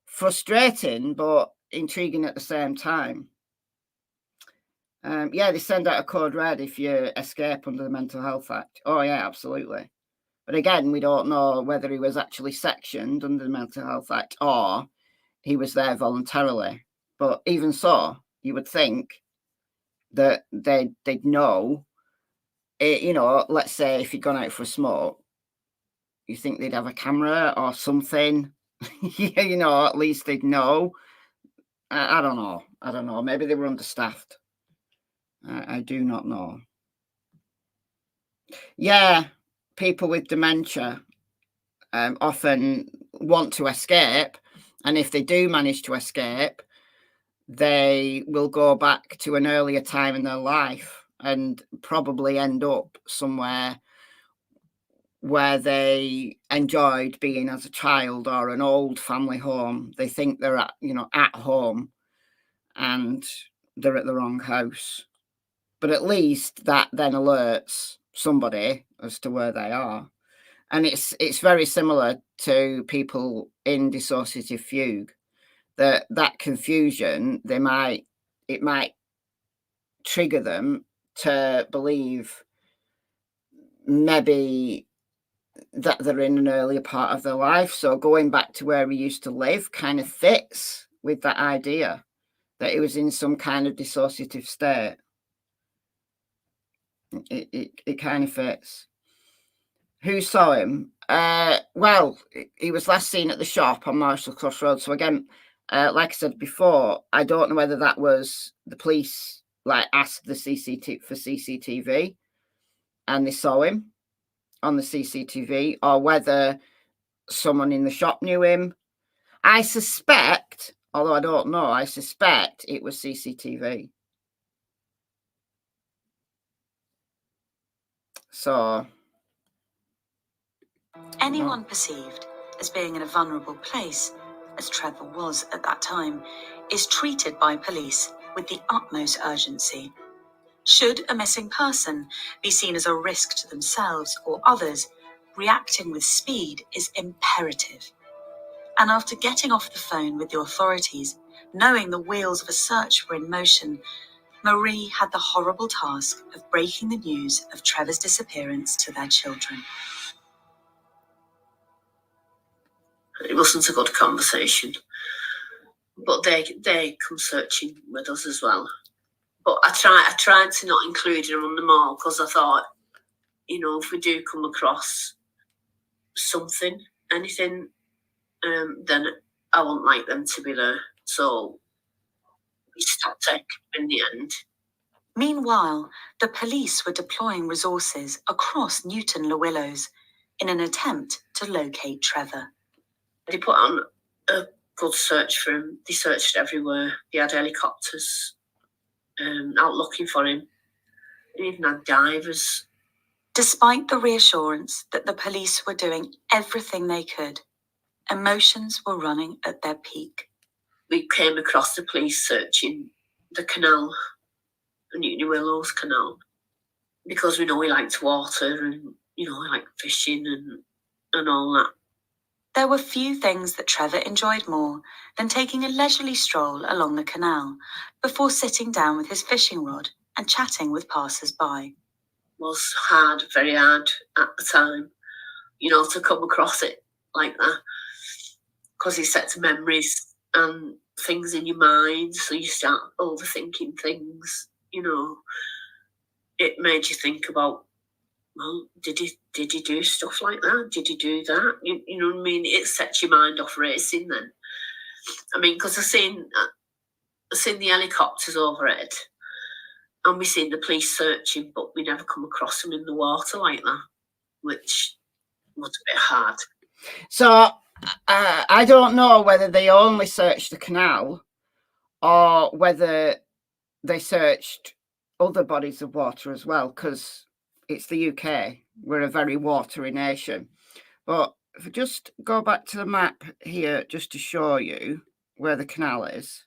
frustrating but intriguing at the same time. Yeah, they send out a code red if you escape under the Mental Health Act. Oh yeah, absolutely. But again, we don't know whether he was actually sectioned under the Mental Health Act or he was there voluntarily. But even so, you would think that they'd know, you know, let's say if he'd gone out for a smoke, you think they'd have a camera or something. You know, at least they'd know. I don't know. Maybe they were understaffed. I do not know. Yeah, people with dementia often want to escape. And if they do manage to escape, they will go back to an earlier time in their life and probably end up somewhere where they enjoyed being as a child, or an old family home. They think they're at, at home, and they're at the wrong house. But at least that then alerts somebody as to where they are. And it's very similar to people in dissociative fugue. That confusion, it might trigger them to believe maybe that they're in an earlier part of their life. So going back to where we used to live kind of fits with that idea that it was in some kind of dissociative state. It kind of fits. Who saw him? Well, he was last seen at the shop on Marshall Cross Road. So again, like I said before, I don't know whether that was the police asked the CCTV and they saw him on the CCTV, or whether someone in the shop knew him. I suspect, although I don't know, I suspect it was CCTV. So anyone perceived as being in a vulnerable place, as Trevor was at that time, is treated by police with the utmost urgency. Should a missing person be seen as a risk to themselves or others, reacting with speed is imperative. And after getting off the phone with the authorities, knowing the wheels of a search were in motion, Marie had the horrible task of breaking the news of Trevor's disappearance to their children. It wasn't a good conversation, but they come searching with us as well. But I tried to not include them on the mall, because I thought, if we do come across something, anything, then I won't like them to be there. So we stopped taking them in the end. Meanwhile, the police were deploying resources across Newton Le Willows in an attempt to locate Trevor. They put on a good search for him. They searched everywhere. They had helicopters out looking for him. They even had divers. Despite the reassurance that the police were doing everything they could, emotions were running at their peak. We came across the police searching the canal, the Newton Willows Canal, because we know he liked water and, he liked fishing and all that. There were few things that Trevor enjoyed more than taking a leisurely stroll along the canal before sitting down with his fishing rod and chatting with passers-by. Was hard, very hard at the time, to come across it like that, because it sets memories and things in your mind, so you start overthinking things. It made you think about, well, did he do stuff like that? Did he do that? You know what I mean? It sets your mind off racing then. I mean, because I've seen the helicopters overhead, and we seen the police searching, but we never come across them in the water like that, which was a bit hard. So I don't know whether they only searched the canal or whether they searched other bodies of water as well, because it's the UK. We're a very watery nation. But if I just go back to the map here, just to show you where the canal is.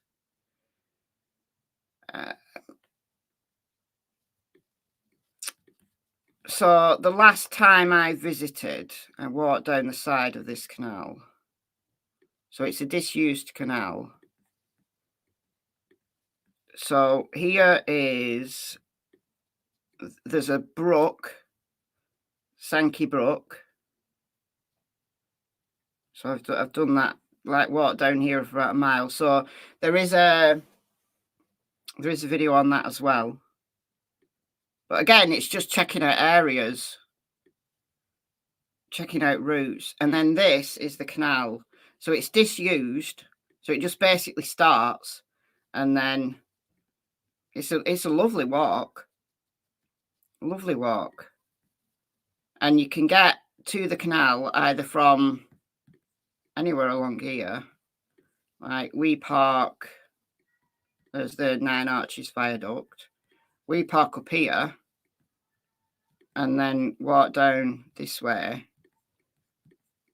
So the last time I visited, I walked down the side of this canal. So it's a disused canal. So here is, there's a brook, Sankey Brook. So I've done that, walked down here for about a mile. So there is a video on that as well. But again, it's just checking out areas, checking out routes. And then this is the canal. So it's disused. So it just basically starts, and then it's a lovely walk. Lovely walk. And you can get to the canal either from anywhere along here. Like we park, there's the Nine Arches Viaduct. We park up here. and then walk down this way.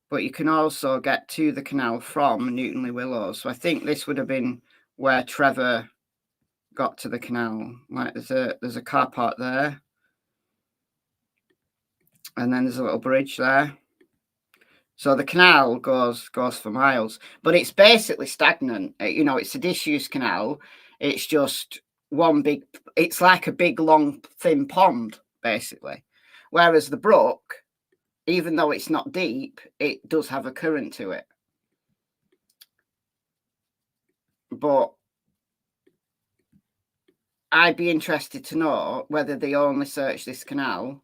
But you can also get to the canal from Newtonley Willows. So I think this would have been where Trevor got to the canal. Like there's a car park there. And then there's a little bridge there. So the canal goes for miles. But it's basically stagnant. You know, it's a disused canal. It's just one big, it's like a big, long, thin pond, basically. Whereas the brook, even though it's not deep, it does have a current to it. But I'd be interested to know whether they only searched this canal.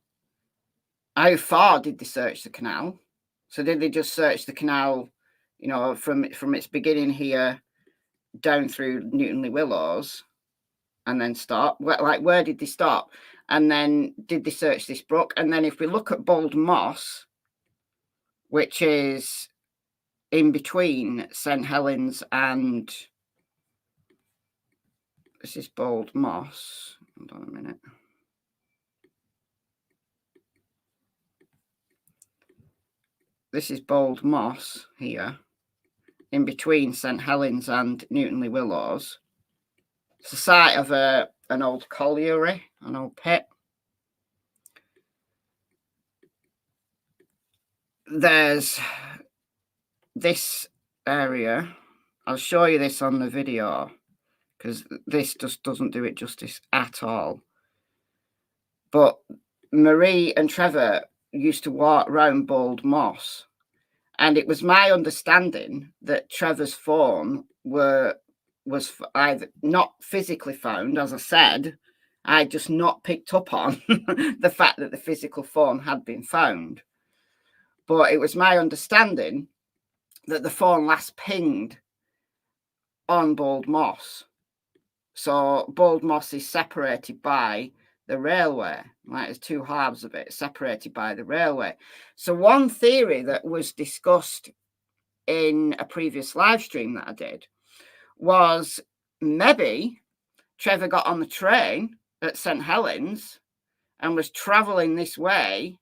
How far did they search the canal? So did they just search the canal, you know, from its beginning here down through Newtonley Willows and then stop? Like, where did they stop? And then did they search this brook? And then if we look at Bold Moss, which is in between St Helens and... This is Bold Moss. Hold on a minute. This is Bold Moss here, in between St Helens and Newtonley Willows. It's the site of an old colliery, an old pit. There's this area. I'll show you this on the video because this just doesn't do it justice at all. But Marie and Trevor used to walk around Bold Moss, and it was my understanding that Trevor's phone was either not physically found, as I said. I just not picked up on the fact that the physical phone had been found. But it was my understanding that the phone last pinged on Bold Moss. So Bold Moss is separated by the railway. Like, there's two halves of it separated by the railway. So one theory that was discussed in a previous live stream that I did was maybe Trevor got on the train at St Helens and was travelling this way,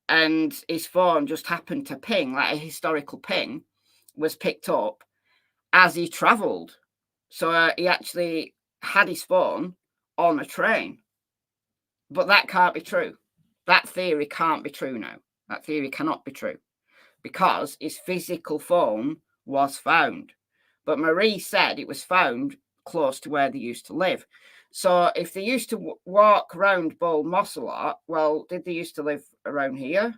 and his phone just happened to ping, like a historical ping was picked up as he travelled. So he actually had his phone on a train. But that can't be true. That theory can't be true now. That theory cannot be true because his physical phone was found. But Marie said it was found close to where they used to live. So if they used to walk around Bold Moss a lot, well, did they used to live around here?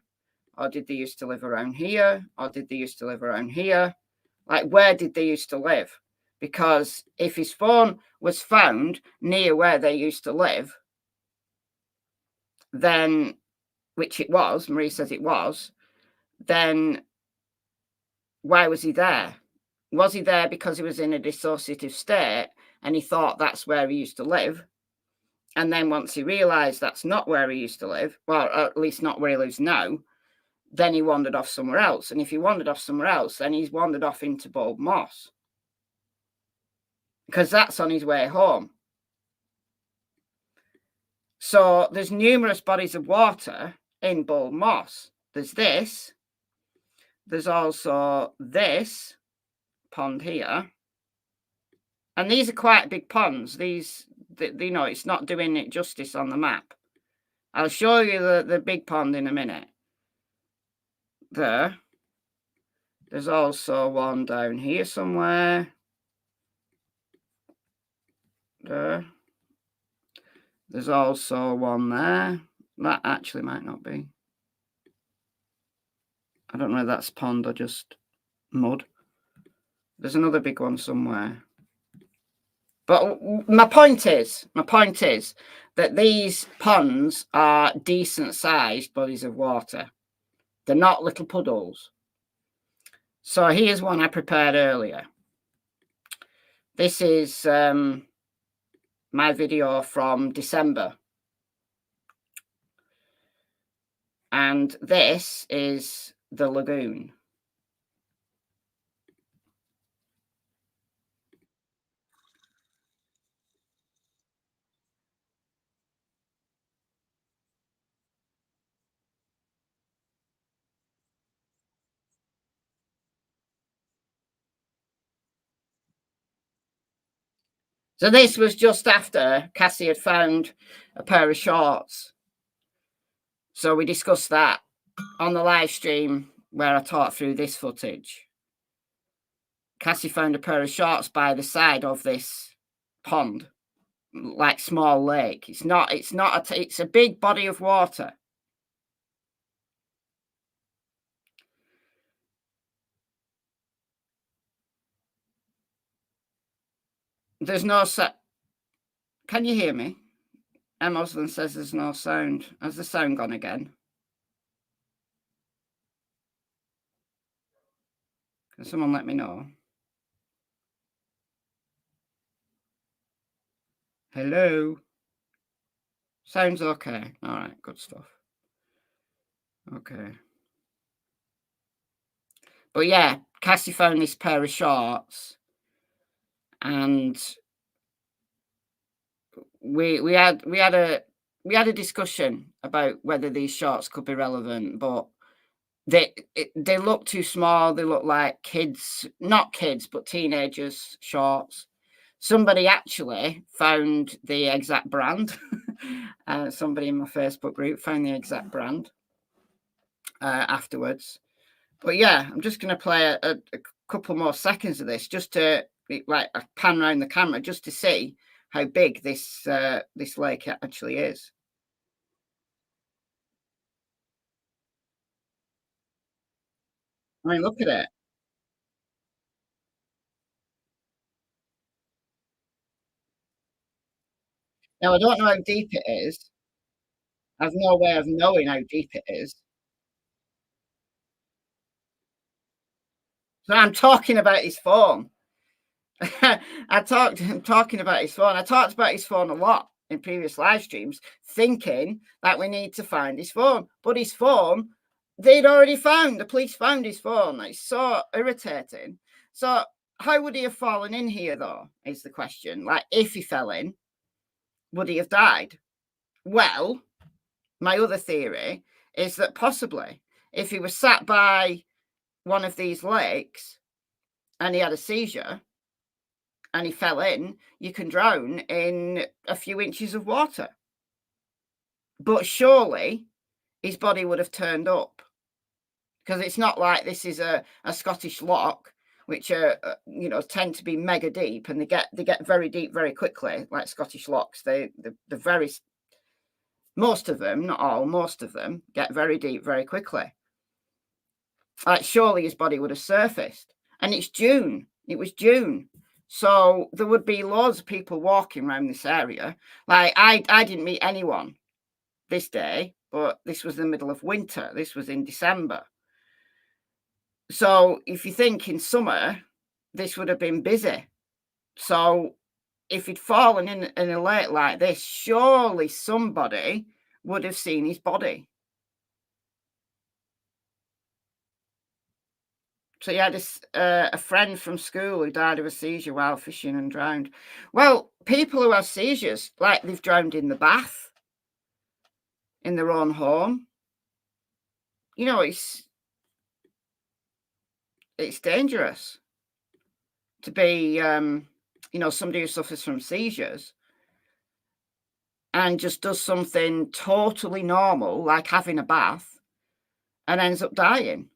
Or did they used to live around here? Or did they used to live around here? Like, where did they used to live? Because if his phone was found near where they used to live, then, which it was, Marie says it was, then why was he there? Was he there because he was in a dissociative state and he thought that's where he used to live? And then once he realised that's not where he used to live, well, at least not where he lives now, then he wandered off somewhere else. And if he wandered off somewhere else, then he's wandered off into Bold Moss, because that's on his way home. So there's numerous bodies of water in Bold Moss. There's this. There's also this pond here. And these are quite big ponds. These, you know, it's not doing it justice on the map. I'll show you the big pond in a minute. There. There's also one down here somewhere. There. There's also one there. That actually might not be. I don't know if that's pond or just mud. There's another big one somewhere. But my point is that these ponds are decent sized bodies of water. They're not little puddles. So here's one I prepared earlier. This is my video from December. And this is the lagoon. So this was just after Cassie had found a pair of shorts. So we discussed that on the live stream where I talked through this footage. Cassie found a pair of shorts by the side of this pond, like small lake. It's a big body of water. There's no Can you hear me? Emosland says there's no sound. Has the sound gone again? Can someone let me know? Hello? Sounds okay. All right, good stuff. Okay. But yeah, Cassie found this pair of shorts, and we had a discussion about whether these shorts could be relevant, but they look too small. They look like kids, not kids, but teenagers' shorts. Somebody actually found the exact brand. Somebody in my Facebook group found the exact brand afterwards. But yeah, I'm just going to play a couple more seconds of this, just to like pan around the camera, just to see how big this lake actually is. I mean, look at it. Now, I don't know how deep it is. I've no way of knowing how deep it is. So I'm talking about his phone. I'm talking about his phone. I talked about his phone a lot in previous live streams, thinking that we need to find his phone. But his phone, they'd already found. The police found his phone. It's so irritating. So how would he have fallen in here, though, is the question. Like, if he fell in, would he have died? Well, my other theory is that possibly if he was sat by one of these lakes and he had a seizure and he fell in, you can drown in a few inches of water. But surely his body would have turned up, because it's not like this is a Scottish loch, which are tend to be mega deep, and they get very deep very quickly. Like Scottish lochs, the very most of them, not all, most of them get very deep very quickly. Like, surely his body would have surfaced, and it's June. It was June. So there would be loads of people walking around this area. Like, I didn't meet anyone this day, but this was the middle of winter. This was in December. So if you think in summer, this would have been busy. So if he'd fallen in a lake like this, surely somebody would have seen his body. So he had a friend from school who died of a seizure while fishing and drowned. Well, people who have seizures, like, they've drowned in the bath, in their own home. It's dangerous to be, somebody who suffers from seizures and just does something totally normal, like having a bath, and ends up dying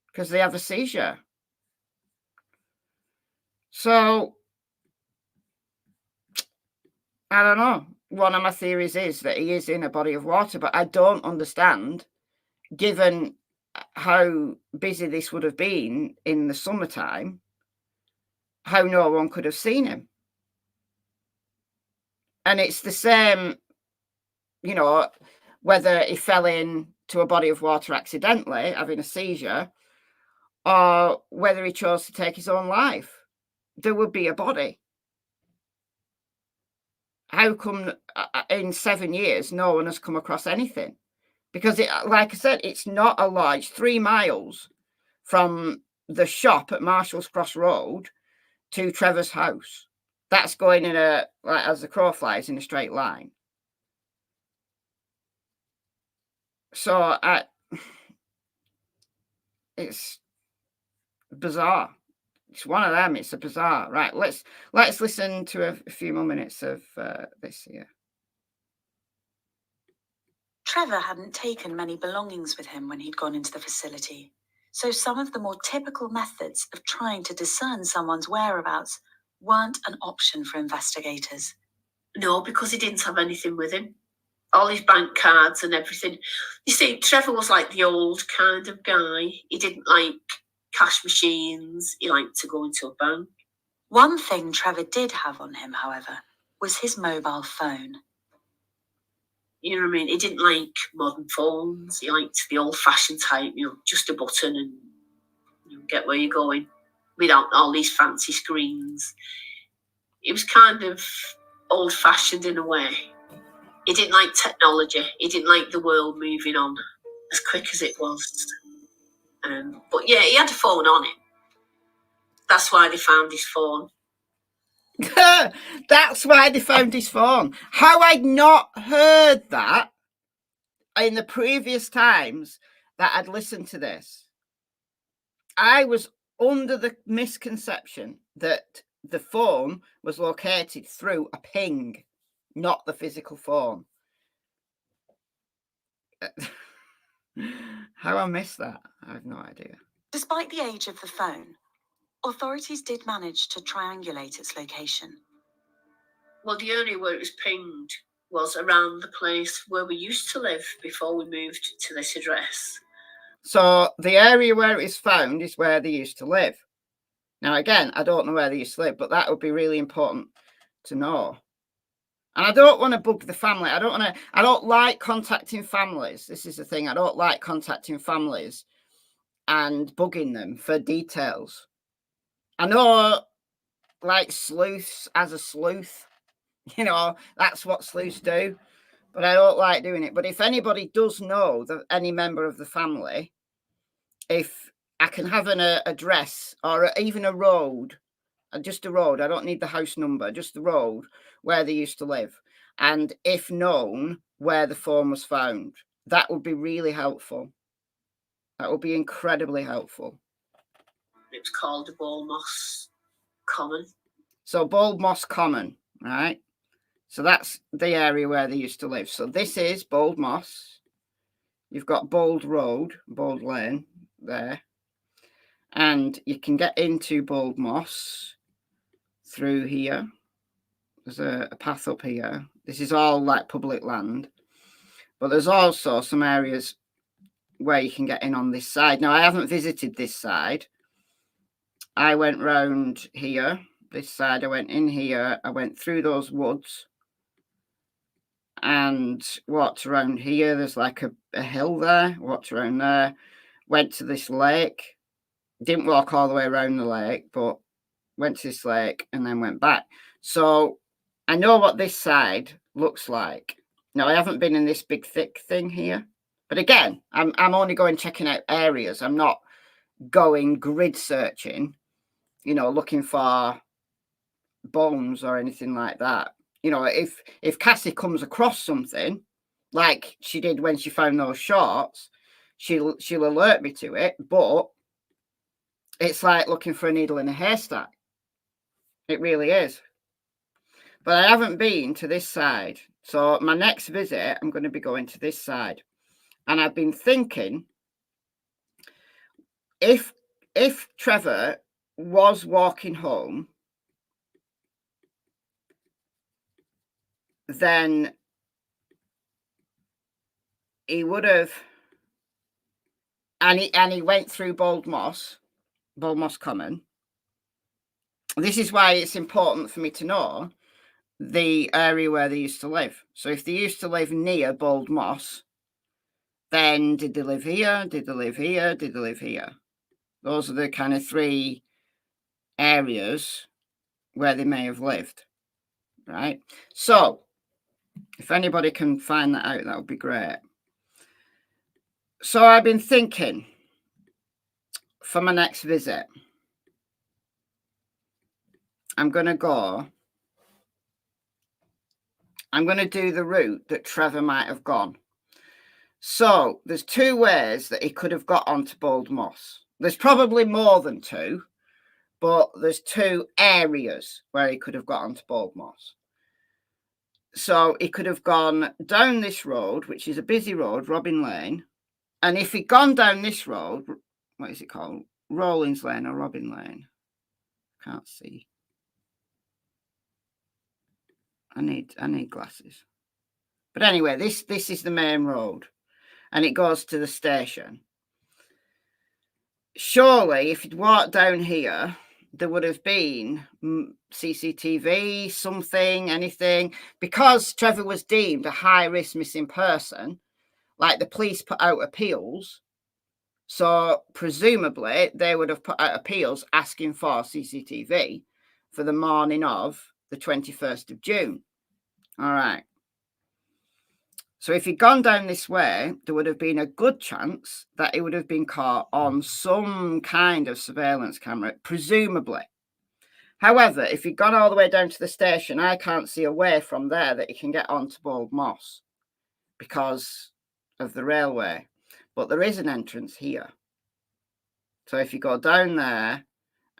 because they have a seizure. So I don't know. One of my theories is that he is in a body of water, but I don't understand, given how busy this would have been in the summertime, how no one could have seen him. And it's the same, whether he fell into a body of water accidentally, having a seizure, or whether he chose to take his own life. There would be a body. How come in 7 years no one has come across anything? Because, like I said, it's not a large 3 miles from the shop at Marshall's Cross Road to Trevor's house. That's going in as the crow flies, in a straight line. So it's bizarre. It's one of them. It's a bizarre. Right, let's listen to a few more minutes of this here. Trevor hadn't taken many belongings with him when he'd gone into the facility, so some of the more typical methods of trying to discern someone's whereabouts weren't an option for investigators. No, because he didn't have anything with him. All his bank cards and everything. You see, Trevor was like the old kind of guy. He didn't like cash machines. He liked to go into a bank. One thing Trevor did have on him, however, was his mobile phone. You know what I mean? He didn't like modern phones. He liked the old-fashioned type, just a button and get where you're going without all these fancy screens. He was kind of old-fashioned in a way. He didn't like technology. He didn't like the world moving on as quick as it was. But yeah, he had a phone on him. That's why they found his phone. That's why they found his phone. How I'd not heard that in the previous times that I'd listened to this. I was under the misconception that the phone was located through a ping, not the physical phone. How I missed that, I have no idea. Despite the age of the phone, authorities did manage to triangulate its location. Well, the area where it was pinged was around the place where we used to live before we moved to this address. So the area where it is found is where they used to live. Now, again, I don't know where they used to live, but that would be really important to know. And I don't want to bug the family. I don't like contacting families. This is the thing. I don't like contacting families and bugging them for details. I know, like sleuths as a sleuth, that's what sleuths do, but I don't like doing it. But if anybody does know that any member of the family, if I can have an address or even a road, just a road, I don't need the house number, just the road where they used to live, and if known, where the phone was found, that would be really helpful. That would be incredibly helpful. It was called the Bald Moss Common. So Bald Moss Common, right? So that's the area where they used to live. So this is Bald Moss. You've got Bald Road, Bald Lane there. And you can get into Bald Moss through here. There's a path up here. This is all like public land. But there's also some areas where you can get in on this side. Now, I haven't visited this side. I went round here. This side, I went in here. I went through those woods and walked around here. There's like a hill there. Walked around there. Went to this lake. Didn't walk all the way around the lake, but went to this lake and then went back. So I know what this side looks like. Now, I haven't been in this big thick thing here. But again, I'm only going checking out areas. I'm not going grid searching, looking for bones or anything like that. If Cassie comes across something like she did when she found those shorts, she'll alert me to it. But it's like looking for a needle in a haystack. It really is. But I haven't been to this side. So my next visit, I'm going to be going to this side. And I've been thinking, if Trevor was walking home, then he would have, and he went through Bald Moss Common. This is why it's important for me to know the area where they used to live. So if they used to live near Bald Moss, then did they live here? Did they live here? Did they live here? Those are the kind of three areas where they may have lived, right? So if anybody can find that out, that would be great. So I've been thinking for my next visit, I'm going to do the route that Trevor might have gone. So there's two ways that he could have got onto Bald Moss. There's probably more than two, but there's 2 areas where he could have got onto Bald Moss. So he could have gone down this road, which is a busy road, Robin Lane. And if he'd gone down this road, what is it called? Rollins Lane or Robin Lane? Can't see. I need glasses. But anyway, this is the main road, and it goes to the station. Surely, if you'd walked down here, there would have been CCTV, something, anything. Because Trevor was deemed a high-risk missing person, like the police put out appeals. So presumably, they would have put out appeals asking for CCTV for the morning of the 21st of June. All right. So if he'd gone down this way, there would have been a good chance that he would have been caught on some kind of surveillance camera, presumably. However, if he'd gone all the way down to the station, I can't see a way from there that he can get onto Bald Moss because of the railway. But there is an entrance here. So if you go down there,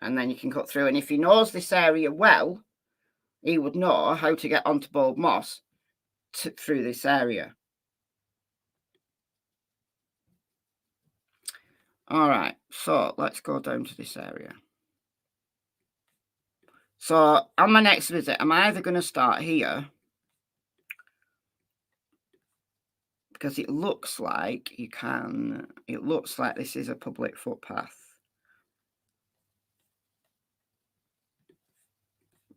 and then you can cut through, and if he knows this area well, he would know how to get onto Bald Moss through this area. All right, so let's go down to this area. So on my next visit, I'm either going to start here, because it looks like it looks like this is a public footpath.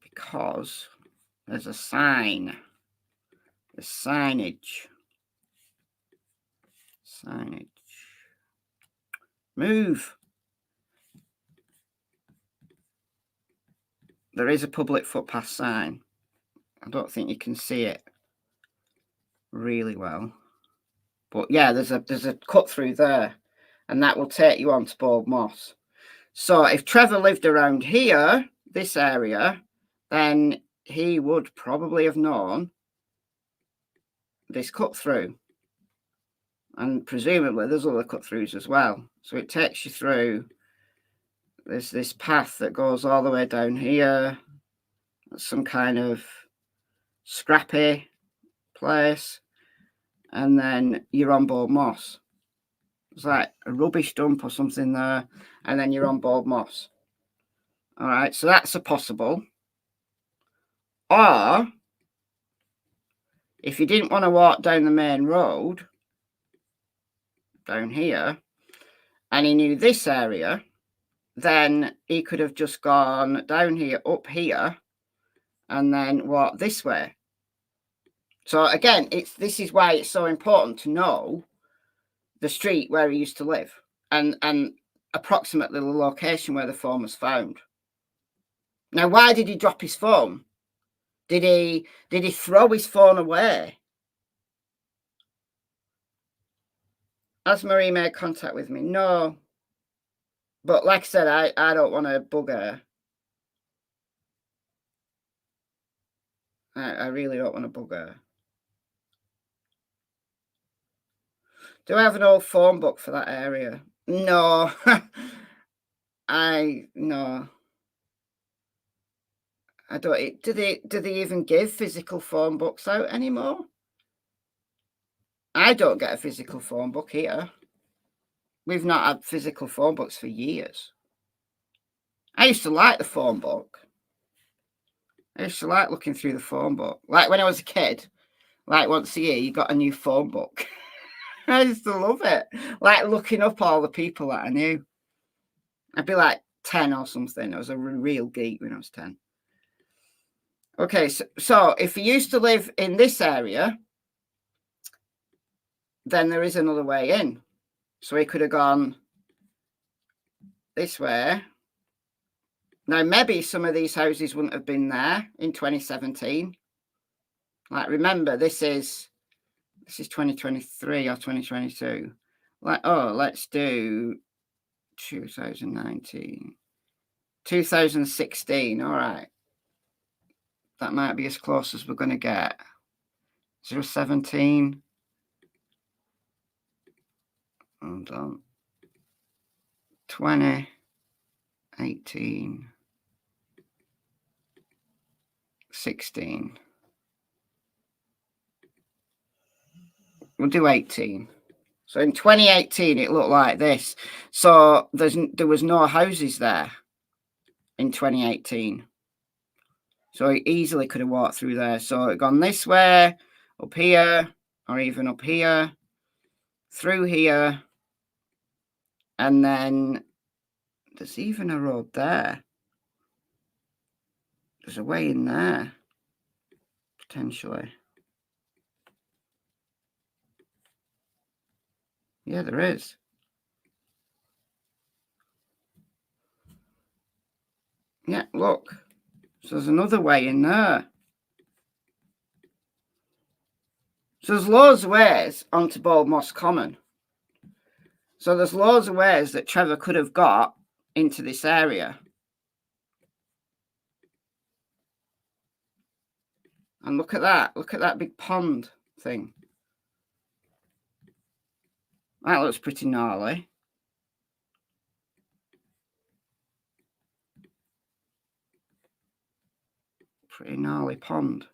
Because there's a sign. There's signage. Move. There is a public footpath sign. I don't think you can see it really well. But yeah, there's a cut through there, and that will take you on to Bald Moss. So if Trevor lived around here, this area, then he would probably have known this cut through. And presumably there's other cut throughs as well. So it takes you through. There's this path that goes all the way down here. Some kind of scrappy place. And then you're on Bald Moss. It's like a rubbish dump or something there. And then you're on Bald Moss. All right, so that's a possible. Or, if you didn't want to walk down the main road, down here, and he knew this area, then he could have just gone down here, up here, and then walked this way. So again, this is why it's so important to know the street where he used to live and approximately the location where the phone was found. Now, why did he drop his phone? Did he throw his phone away? Has Marie made contact with me? No. But like I said, I don't want to bug her. I really don't want to bug her. Do I have an old phone book for that area? No. No. I don't. Do they even give physical phone books out anymore? I don't get a physical phone book here. We've not had physical phone books for years. I used to like the phone book. I used to like looking through the phone book. Like when I was a kid, like once a year, you got a new phone book. I used to love it. Like looking up all the people that I knew. I'd be like 10 or something. I was a real geek when I was 10. Okay, so if you used to live in this area, then there is another way in. So he could have gone this way. Now, maybe some of these houses wouldn't have been there in 2017. Like, remember, this is 2023 or 2022. Like, oh, let's do 2019. 2016, all right. That might be as close as we're going to get. 017. Hold on. 2018. 16. We'll do 18. So in 2018, it looked like this. So there was no houses there in 2018. So he easily could have walked through there. So it gone this way, up here, or even up here, through here. And then there's even a road there. There's a way in there, potentially. Yeah, there is. Yeah, look. So there's another way in there. So there's loads of ways onto Bold Moss Common. So there's loads of ways that Trevor could have got into this area. And look at that. Look at that big pond thing. That looks pretty gnarly. Pretty gnarly pond.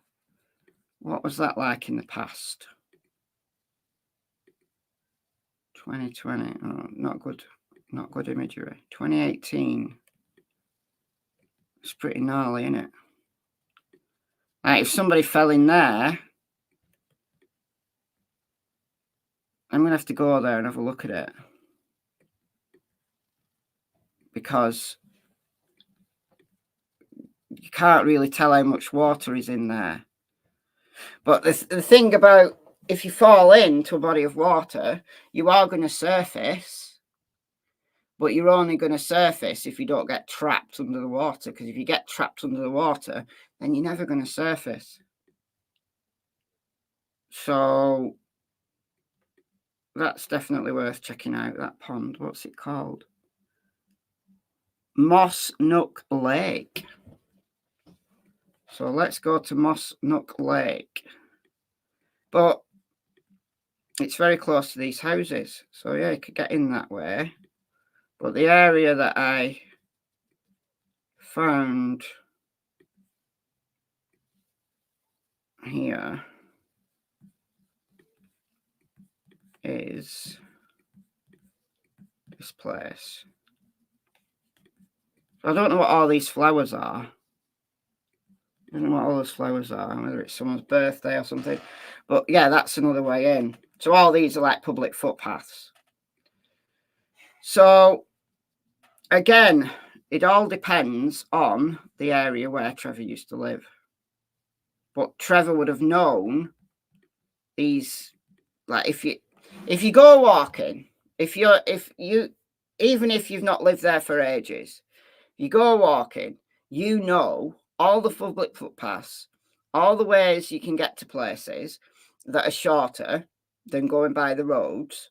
What was that like in the past? 2020. Oh, not good. Not good imagery. 2018. It's pretty gnarly, isn't it? Like if somebody fell in there, I'm going to have to go there and have a look at it. Because you can't really tell how much water is in there. But the thing about if you fall into a body of water, you are going to surface, but you're only going to surface if you don't get trapped under the water. Because if you get trapped under the water, then you're never going to surface. So that's definitely worth checking out, that pond. What's it called? Moss Nook Lake. So let's go to Moss Nook Lake. But it's very close to these houses. So yeah, you could get in that way. But the area that I found here is this place. So I don't know what all these flowers are. I don't know what all those flowers are, whether it's someone's birthday or something. But yeah, that's another way in. So all these are like public footpaths. So again, it all depends on the area where Trevor used to live. But Trevor would have known these, like if you go walking, even if you've not lived there for ages, you go walking, you know all the public footpaths, all the ways you can get to places that are shorter than going by the roads.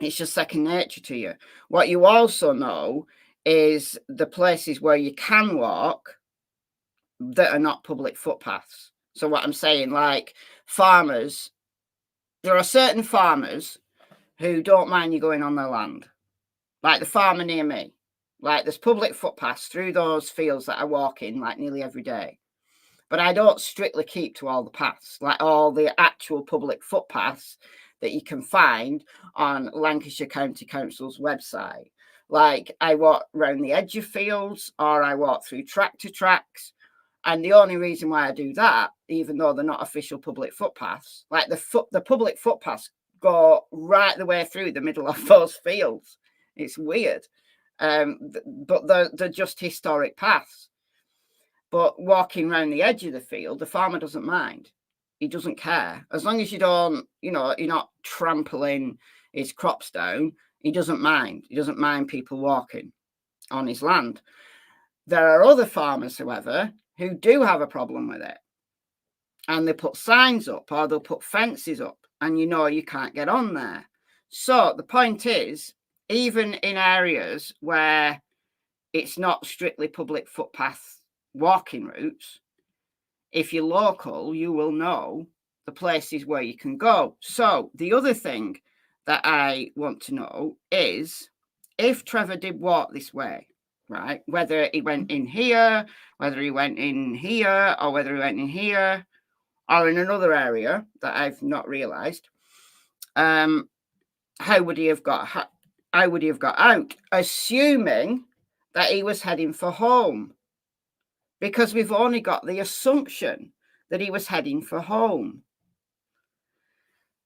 It's just second nature to you. What you also know is the places where you can walk that are not public footpaths. So what I'm saying, like farmers, there are certain farmers who don't mind you going on their land. Like the farmer near me. Like there's public footpaths through those fields that I walk in like nearly every day. But I don't strictly keep to all the paths, like all the actual public footpaths that you can find on Lancashire County Council's website. Like I walk around the edge of fields, or I walk through tractor tracks. And the only reason why I do that, even though they're not official public footpaths, like the public footpaths go right the way through the middle of those fields. It's weird. But they're just historic paths. But walking around the edge of the field, the farmer doesn't mind. He doesn't care. As long as you don't, you're not trampling his crops down, he doesn't mind. He doesn't mind people walking on his land. There are other farmers, however, who do have a problem with it. And they put signs up, or they'll put fences up, and you can't get on there. So the point is, even in areas where it's not strictly public footpath walking routes, if you're local, you will know the places where you can go. So the other thing that I want to know is, if Trevor did walk this way, right? Whether he went in here, whether he went in here, or whether he went in here, or in another area that I've not realised. How would he have got out? Assuming that he was heading for home, because we've only got the assumption that he was heading for home.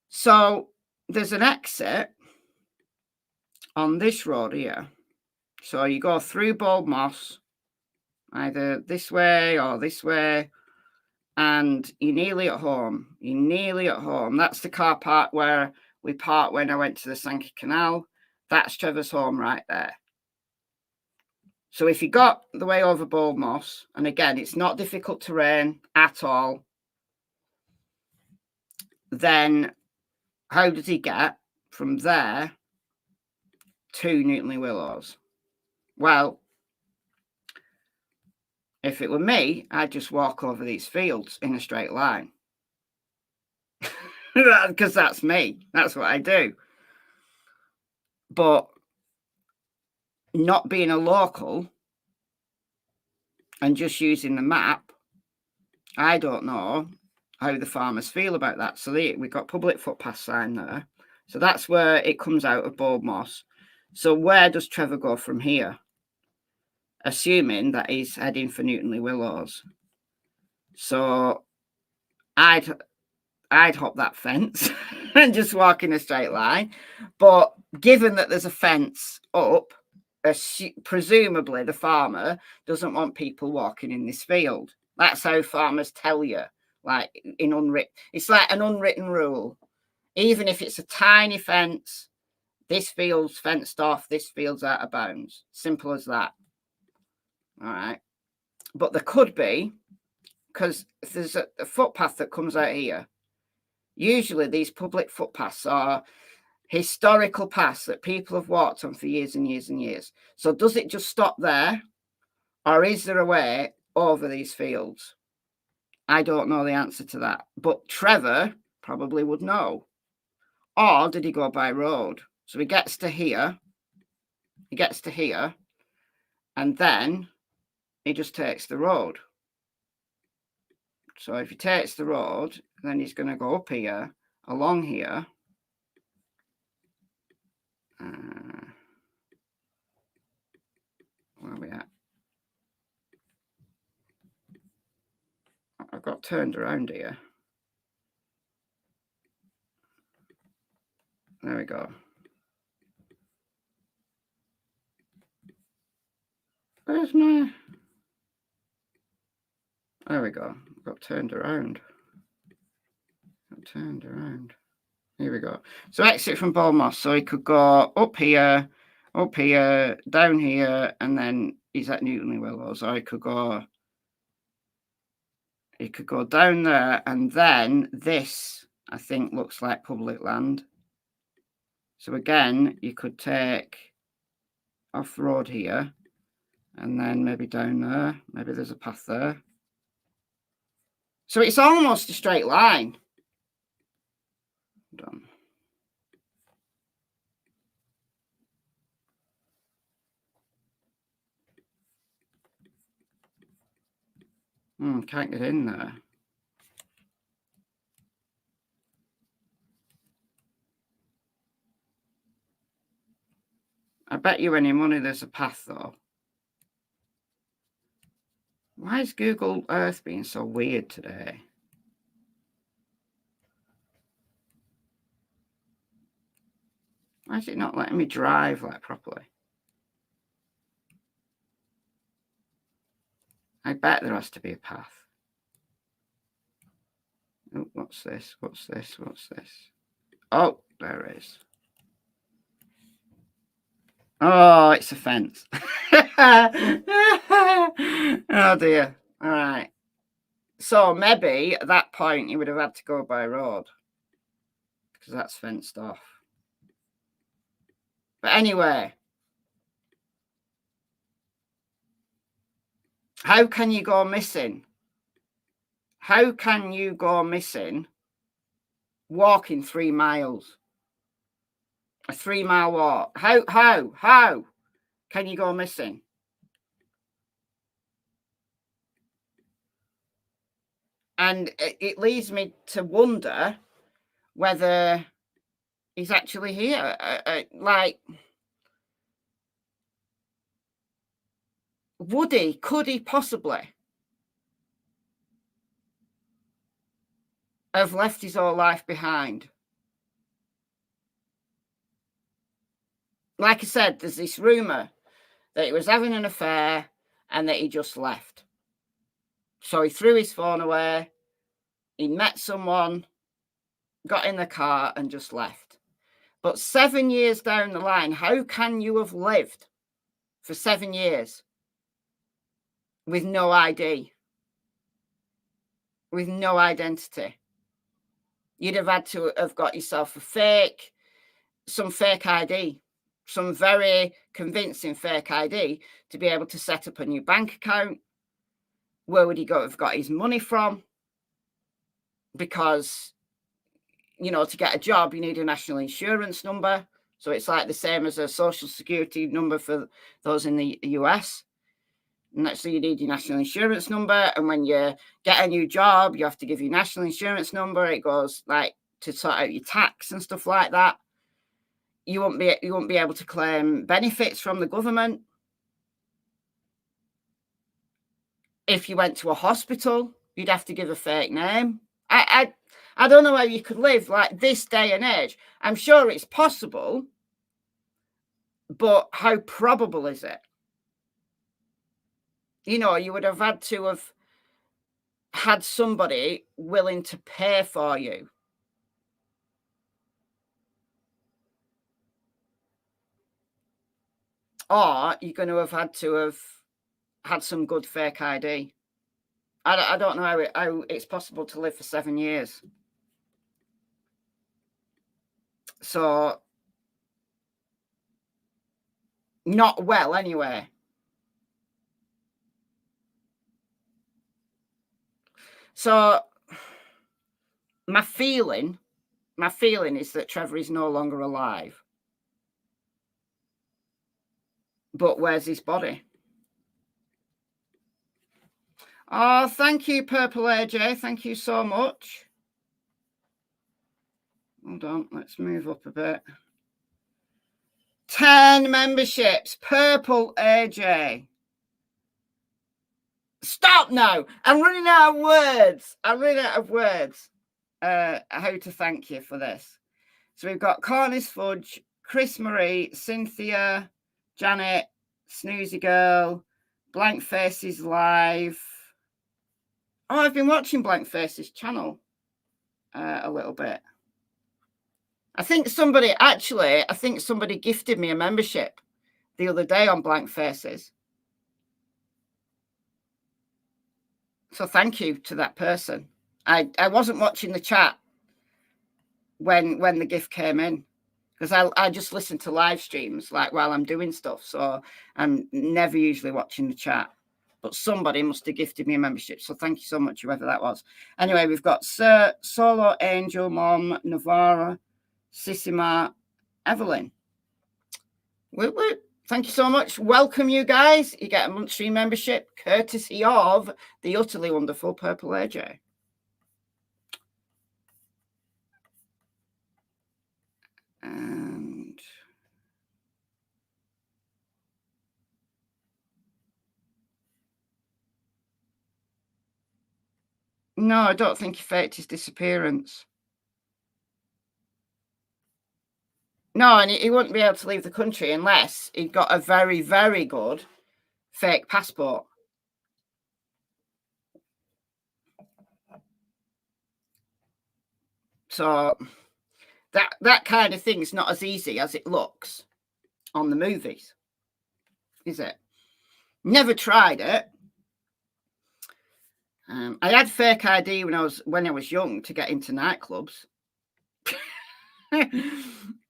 So there's an exit on this road here. So you go through Bald Moss, either this way or this way, and you're nearly at home. You're nearly at home. That's the car park where we parked when I went to the Sankey Canal. That's Trevor's home right there. So if you got the way over Bald Moss, and again, it's not difficult terrain at all, then how does he get from there to Newtonley Willows? Well, if it were me, I'd just walk over these fields in a straight line. Because that's me. That's what I do. But not being a local and just using the map, I don't know how the farmers feel about that. So we've got public footpath sign there. So that's where it comes out of Bald Moss. So where does Trevor go from here? Assuming that he's heading for Newtonley Willows. So I'd hop that fence and just walk in a straight line. But given that there's a fence up, presumably the farmer doesn't want people walking in this field. That's how farmers tell you, like in unwritten. It's like an unwritten rule. Even if it's a tiny fence, this field's fenced off, this field's out of bounds. Simple as that. All right. But there could be, because if there's a footpath that comes out here, usually these public footpaths are historical paths that people have walked on for years and years and years. So does it just stop there? Or is there a way over these fields? I don't know the answer to that. But Trevor probably would know. Or did he go by road? So he gets to here. He gets to here. And then he just takes the road. So if he takes the road, then he's going to go up here, along here. Where are we at? I got turned around here. There we go. Where's my... There we go. Got turned around. Here we go. So exit from Bald Moss. So he could go up here, down here, and then he's at Newtonley Willows. Or he could go down there, and then this, I think, looks like public land. So again, you could take off the road here, and then maybe down there. Maybe there's a path there. So it's almost a straight line. Done. Can't get in there. I bet you any money there's a path though. Why is Google Earth being so weird today? Why is it not letting me drive like properly? I bet there has to be a path. Oh, what's this? What's this? What's this? Oh, there it is. Oh, it's a fence. Oh dear. All right. So maybe at that point you would have had to go by road because that's fenced off. But anyway, how can you go missing? How can you go missing walking 3 miles? A 3 mile walk. How can you go missing? And it leads me to wonder whether he's actually here. Could he possibly have left his whole life behind? Like I said, there's this rumour that he was having an affair and that he just left. So he threw his phone away, he met someone, got in the car and just left. But 7 years down the line, how can you have lived for 7 years with no ID, with no identity? You'd have had to have got yourself some fake ID, some very convincing fake ID to be able to set up a new bank account. Where would he have got his money from? Because, you know, to get a job, you need a national insurance number. So it's like the same as a social security number for those in the US. And that's so you need your national insurance number. And when you get a new job, you have to give your national insurance number. It goes like to sort out your tax and stuff like that. You won't be able to claim benefits from the government. If you went to a hospital, you'd have to give a fake name. I don't know how you could live like this day and age. I'm sure it's possible, but how probable is it? You know, you would have had to have had somebody willing to pay for you. Or you're going to have had some good fake ID. I don't know how it's possible to live for 7 years. So, not well anyway. So, my feeling is that Trevor is no longer alive. But where's his body? Oh, thank you, Purple AJ. Thank you so much. Hold on, let's move up a bit. 10 memberships. Purple AJ. Stop now. I'm running out of words. How to thank you for this. So we've got Cornish Fudge, Chris Marie, Cynthia, Janet, Snoozy Girl, Blank Faces Live. Oh, I've been watching Blank Faces channel a little bit. I think somebody gifted me a membership the other day on Blank Faces. So thank you to that person. I wasn't watching the chat when the gift came in, because I just listen to live streams like while I'm doing stuff. So I'm never usually watching the chat. But somebody must have gifted me a membership. So thank you so much, whoever that was. Anyway, we've got Sir, Solo, Angel, Mom, Navarra, Sissima, Evelyn. Thank you so much. Welcome, you guys. You get a month stream membership courtesy of the utterly wonderful Purple AJ. And no, I don't think he faked his disappearance. No, and he wouldn't be able to leave the country unless he'd got a very, very good fake passport. So that kind of thing is not as easy as it looks on the movies, is it? Never tried it. I had fake ID when I was young to get into nightclubs.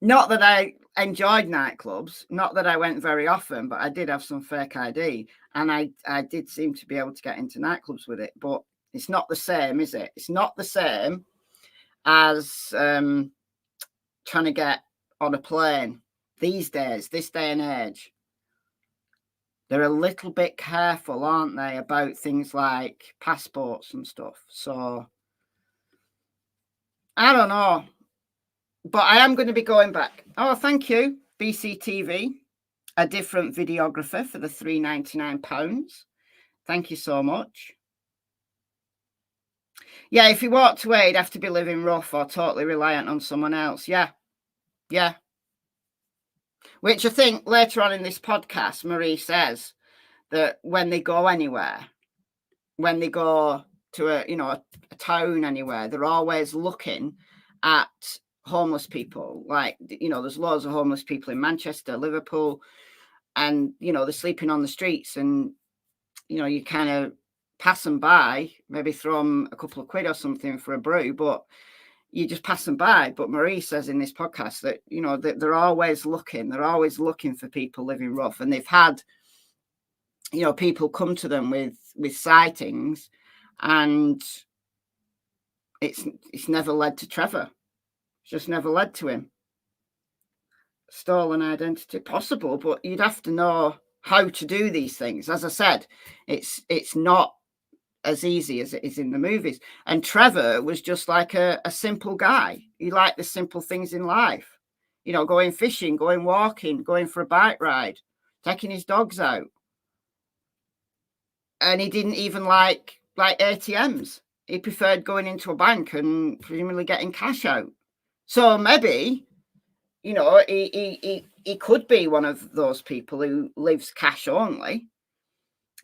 Not that I enjoyed nightclubs, not that I went very often, but I did have some fake ID, and I did seem to be able to get into nightclubs with it. But it's not the same, is it? It's not the same as trying to get on a plane these days, this day and age. they're a little bit careful, aren't they, about things like passports and stuff. So I don't know, but I am going to be going back. Oh, thank you, BCTV, a different videographer for the £3.99. Thank you so much. Yeah, if he walked away, he'd have to be living rough or totally reliant on someone else. Yeah. Which I think later on in this podcast, Marie says that when they go anywhere, when they go to a town anywhere, they're always looking at homeless people. Like, there's loads of homeless people in Manchester, Liverpool, and, they're sleeping on the streets, and, you kind of pass them by, maybe throw them a couple of quid or something for a brew, but you just pass them by. But Marie says in this podcast that, that they're always looking for people living rough. And they've had, people come to them with sightings, and it's never led to Trevor. It's just never led to him. Stolen identity, possible, but you'd have to know how to do these things. As I said, it's not as easy as it is in the movies. And Trevor was just like a simple guy. He liked the simple things in life, going fishing, going walking, going for a bike ride, taking his dogs out. And he didn't even like ATMs. He preferred going into a bank and presumably getting cash out. So maybe, he could be one of those people who lives cash only.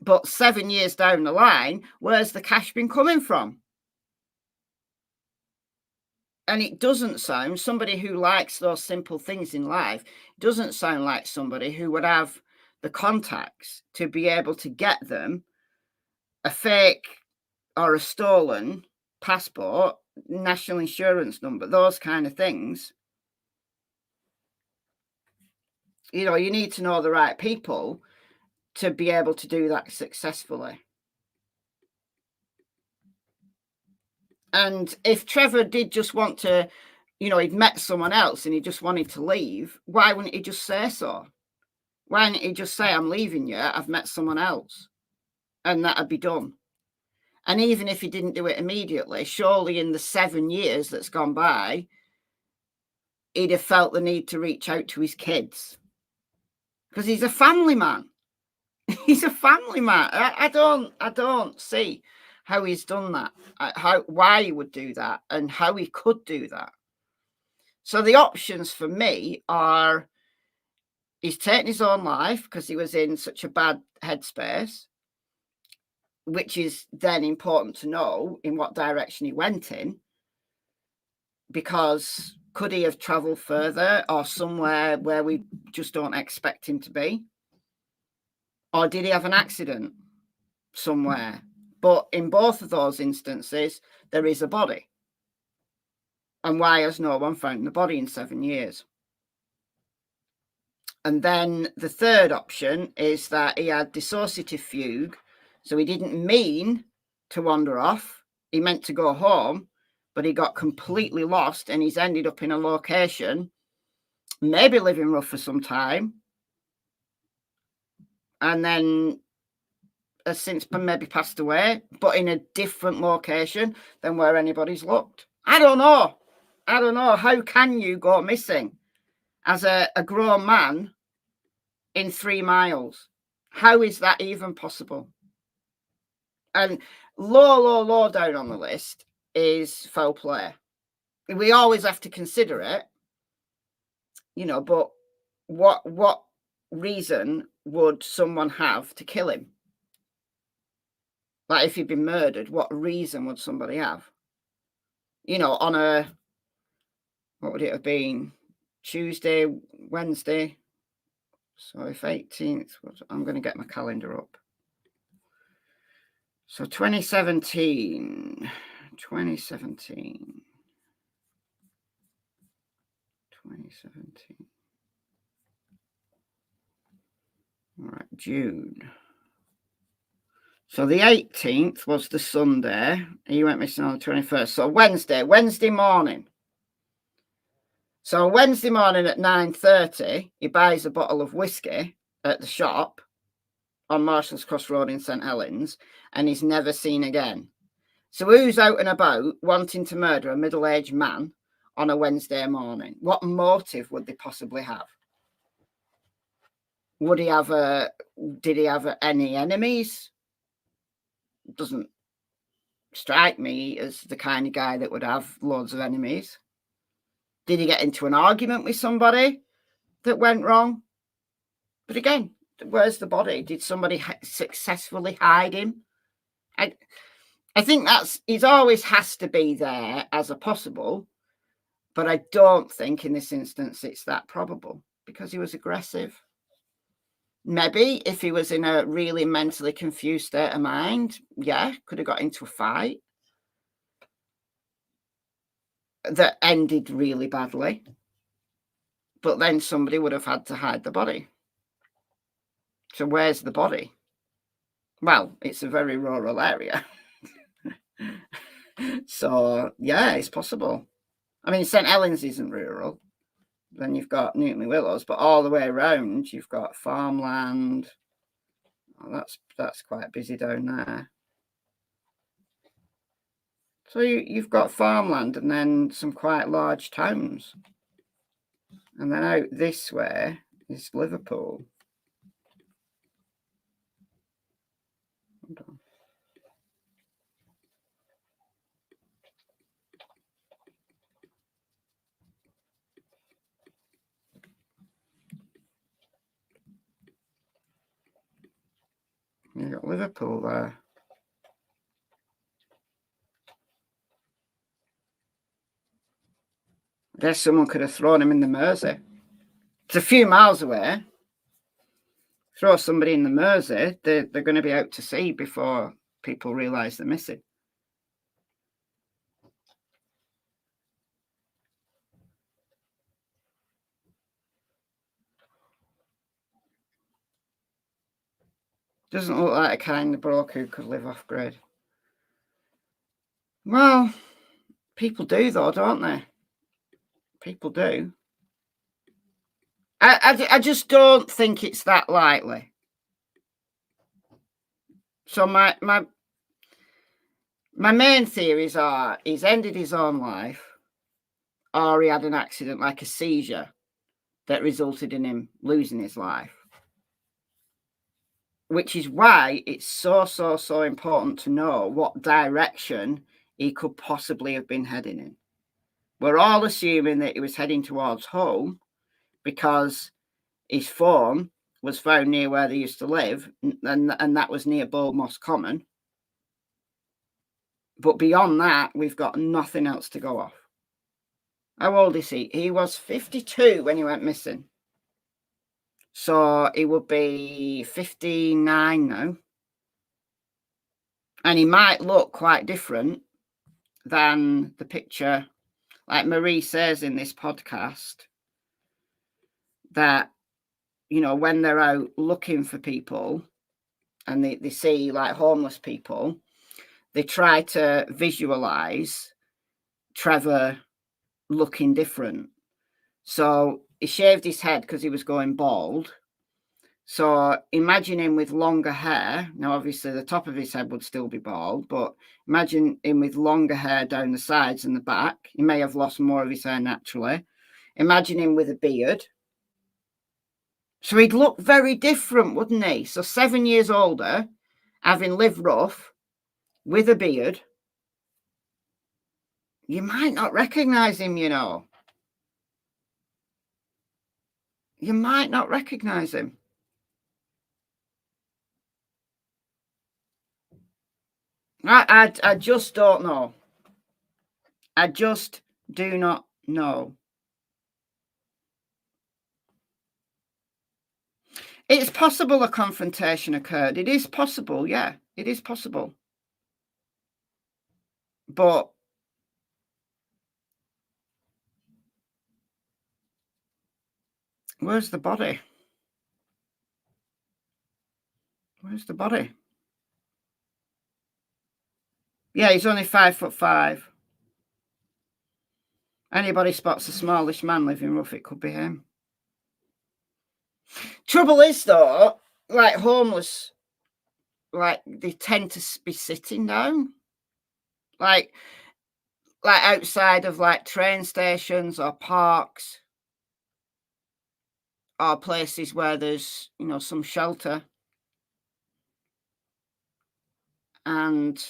But 7 years down the line, where's the cash been coming from? And it doesn't sound, somebody who likes those simple things in life, doesn't sound like somebody who would have the contacts to be able to get them a fake or a stolen passport, national insurance number, those kind of things. You need to know the right people to be able to do that successfully. And if Trevor did just want to, he'd met someone else and he just wanted to leave, why wouldn't he just say so? Why didn't he just say, I'm leaving you, I've met someone else? And that'd be done. And even if he didn't do it immediately, surely in the 7 years that's gone by, he'd have felt the need to reach out to his kids. Because he's a family man. He's a family man. I don't see how he's done that, why he would do that, and how he could do that. So the options for me are, he's taken his own life because he was in such a bad headspace, which is then important to know in what direction he went in, because could he have travelled further or somewhere where we just don't expect him to be? Or did he have an accident somewhere? But in both of those instances, there is a body. And why has no one found the body in 7 years? And then the third option is that he had dissociative fugue. So he didn't mean to wander off. He meant to go home, but he got completely lost and he's ended up in a location, maybe living rough for some time, and then has since maybe passed away, but in a different location than where anybody's looked. I don't know. How can you go missing as a grown man in 3 miles? How is that even possible? And low down on the list is foul play. We always have to consider it, but what reason would someone have to kill him? Like, if he'd been murdered, what reason would somebody have? On a, what would it have been? Tuesday, Wednesday. So if 18th, I'm going to get my calendar up. So 2017. All right, June. So the 18th was the Sunday. He went missing on the 21st. So Wednesday morning. So Wednesday morning at 9:30, he buys a bottle of whiskey at the shop on Marshall's Cross Road in St Helens and is never seen again. So who's out and about wanting to murder a middle-aged man on a Wednesday morning? What motive would they possibly have? Did he have any enemies? Doesn't strike me as the kind of guy that would have loads of enemies. Did he get into an argument with somebody that went wrong? But again, where's the body? Did somebody successfully hide him? I think it always has to be there as a possible, but I don't think in this instance it's that probable because he was aggressive. Maybe if he was in a really mentally confused state of mind, yeah, could have got into a fight that ended really badly. But then somebody would have had to hide the body. So where's the body? Well, it's a very rural area. So, yeah, it's possible. I mean, St Helens isn't rural. Then you've got Newton Willows, but all the way around, you've got farmland. Oh, that's quite busy down there. So you've got farmland and then some quite large towns. And then out this way is Liverpool. Hold on. You've got Liverpool there. I guess someone could have thrown him in the Mersey. It's a few miles away. Throw somebody in the Mersey, they're going to be out to sea before people realise they're missing. Doesn't look like a kind of bloke who could live off grid. Well, people do though, don't they? People do. I just don't think it's that likely. So my main theories are he's ended his own life, or he had an accident like a seizure that resulted in him losing his life. Which is why it's so important to know what direction he could possibly have been heading in. We're all assuming that he was heading towards home because his phone was found near where they used to live, and that was near Boldmoss Common. But beyond that, we've got nothing else to go off. How old is he? He was 52 when he went missing. So he would be 59 now. And he might look quite different than the picture, like Marie says in this podcast, that, you know, when they're out looking for people and they see like homeless people, they try to visualize Trevor looking different. So he shaved his head because he was going bald. So imagine him with longer hair. Now, obviously, the top of his head would still be bald, but imagine him with longer hair down the sides and the back. He may have lost more of his hair naturally. Imagine him with a beard. So he'd look very different, wouldn't he? So 7 years older, having lived rough, with a beard, you might not recognise him, you know. You might not recognise him. I just don't know. I just do not know. It's possible a confrontation occurred. It is possible, yeah. It is possible. But where's the body? Where's the body? Yeah, he's only 5'5". Anybody spots a smallish man living rough, it could be him. Trouble is, though, like homeless like they tend to be sitting down, like outside of like train stations or parks or places where there's, you know, some shelter. And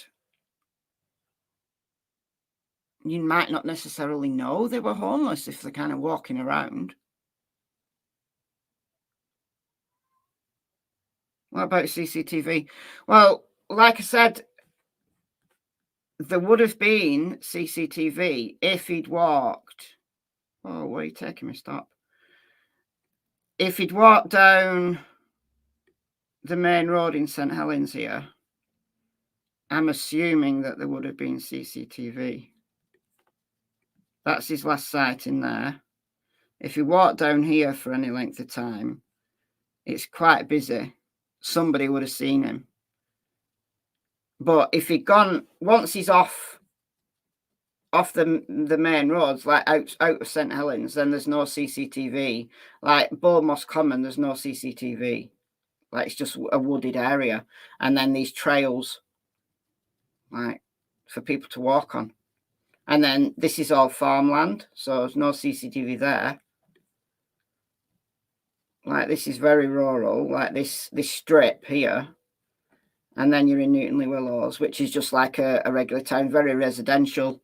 you might not necessarily know they were homeless if they're kind of walking around. What about CCTV? Well, like I said, there would have been CCTV if he'd walked. Oh, where are you taking me? Stop. If he'd walked down the main road in St Helens here, I'm assuming that there would have been CCTV. That's his last sighting there. If he walked down here for any length of time, it's quite busy. Somebody would have seen him. But if he'd gone, once he's off the main roads, like out of St Helens, then there's no CCTV. Like Bournemouth Common, there's no CCTV. Like it's just a wooded area, and then these trails, like for people to walk on. And then this is all farmland, so there's no CCTV there. Like this is very rural, like this strip here. And then you're in Newtonley Willows, which is just like a regular town, very residential.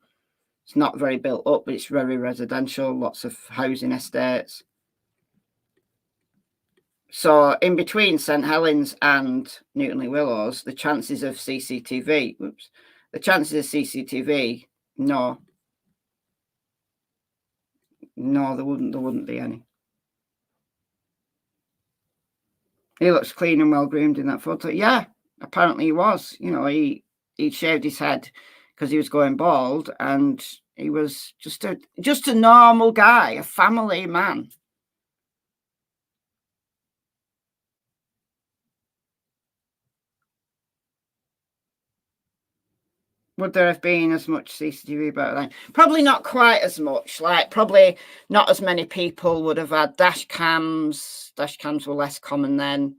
It's not very built up, but it's very residential, lots of housing estates. So in between St Helens and Newtonley Willows, the chances of CCTV, the chances of CCTV, no, there wouldn't be any. He looks clean and well groomed in that photo. Yeah, apparently he was. You know, he shaved his head because he was going bald, and he was just a normal guy, a family man. Would there have been as much CCTV back then? Probably not quite as much. Like, probably not as many people would have had dash cams. Dash cams were less common then.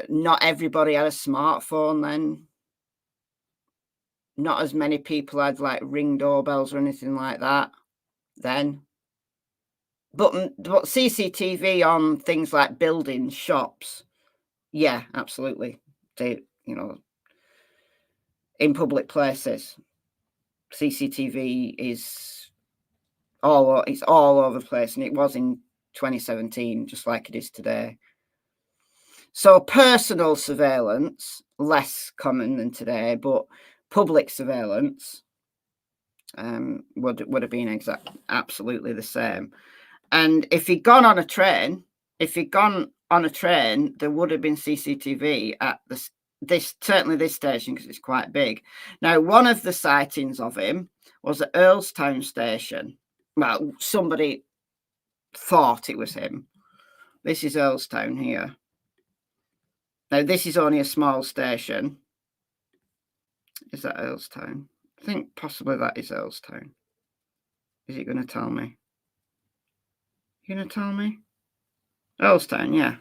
Not everybody had a smartphone then. Not as many people had like Ring doorbells or anything like that then. But CCTV on things like buildings, shops, yeah, absolutely. They, you know, in public places, CCTV is it's all over the place, and it was in 2017, just like it is today. So personal surveillance, less common than today, but public surveillance would have been absolutely the same. And if he'd gone on a train, there would have been CCTV at certainly this station, because it's quite big. Now, one of the sightings of him was at Earlstown station. Well, somebody thought it was him. This is Earlstown here. Now, this is only a small station. Is that Earlstown? I think possibly that is Earlstown. Is it going to tell me? You going to tell me? Earlstown, yeah.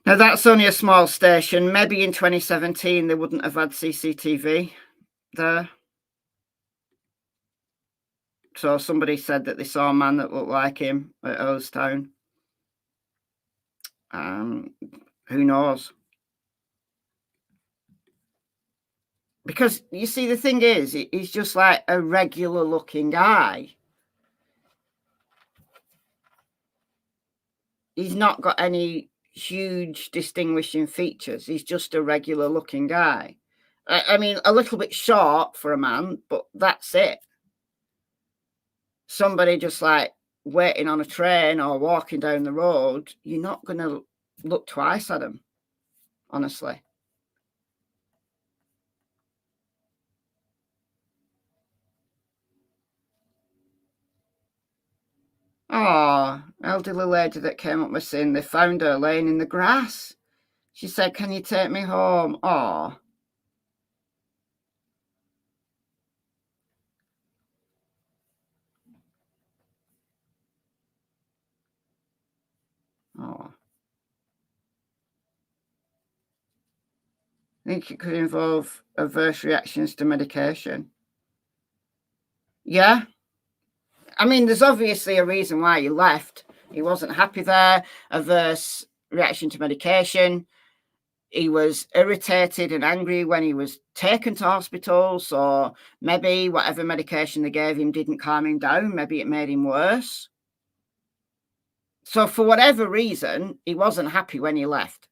Now, that's only a small station. Maybe in 2017 they wouldn't have had CCTV there. So somebody said that they saw a man that looked like him at Earlstown. Who knows? Because, you see, the thing is, he's just like a regular looking guy. He's not got any huge distinguishing features. He's just a regular looking guy. I mean, a little bit short for a man, but that's it. Somebody just like waiting on a train or walking down the road, you're not going to look twice at them, honestly. Oh, elderly lady that came up missing. They found her laying in the grass. She said, "Can you take me home?" Oh. Oh. think it could involve adverse reactions to medication. Yeah. I mean, there's obviously a reason why he left. He wasn't happy there. Adverse reaction to medication. He was irritated and angry when he was taken to hospital. So maybe whatever medication they gave him didn't calm him down. Maybe it made him worse. So for whatever reason, he wasn't happy when he left.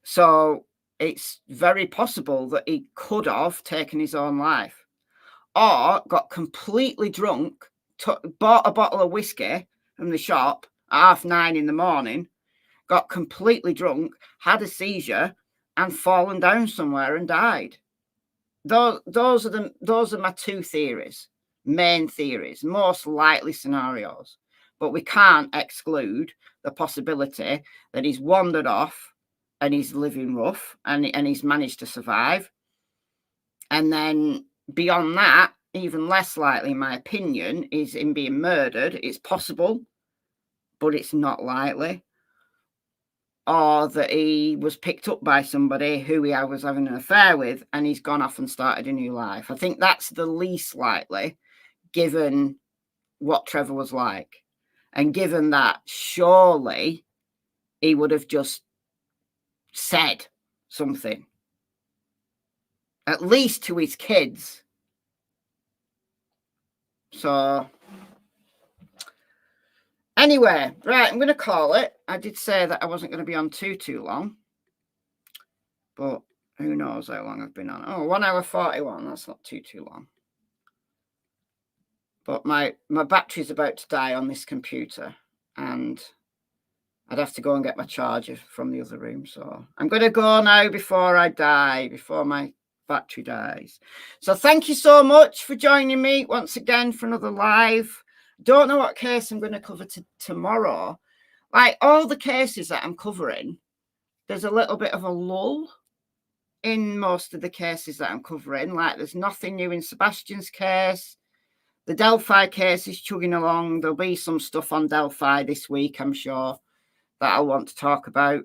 So it's very possible that he could have taken his own life, or got completely drunk, bought a bottle of whiskey from the shop at 9:30 in the morning, got completely drunk, had a seizure, and fallen down somewhere and died. Those are my two theories, main theories, most likely scenarios. But we can't exclude the possibility that he's wandered off and he's living rough and he's managed to survive. And then beyond that, even less likely, in my opinion, is him being murdered. It's possible, but it's not likely. Or that he was picked up by somebody who he was having an affair with and he's gone off and started a new life. I think that's the least likely, given what Trevor was like. And given that surely he would have just said something, at least to his kids. So anyway, right, I'm going to call it. I did say that I wasn't going to be on too long, but who knows how long I've been on. Oh, 1 hour 41. That's not too long. But my battery's about to die on this computer, and I'd have to go and get my charger from the other room. So I'm going to go now before I die, before my battery dies. So thank you so much for joining me once again for another live. Don't know what case I'm going to cover tomorrow. Like all the cases that I'm covering, there's a little bit of a lull in most of the cases that I'm covering. Like there's nothing new in Sebastian's case. The Delphi case is chugging along. There'll be some stuff on Delphi this week, I'm sure, that I'll want to talk about.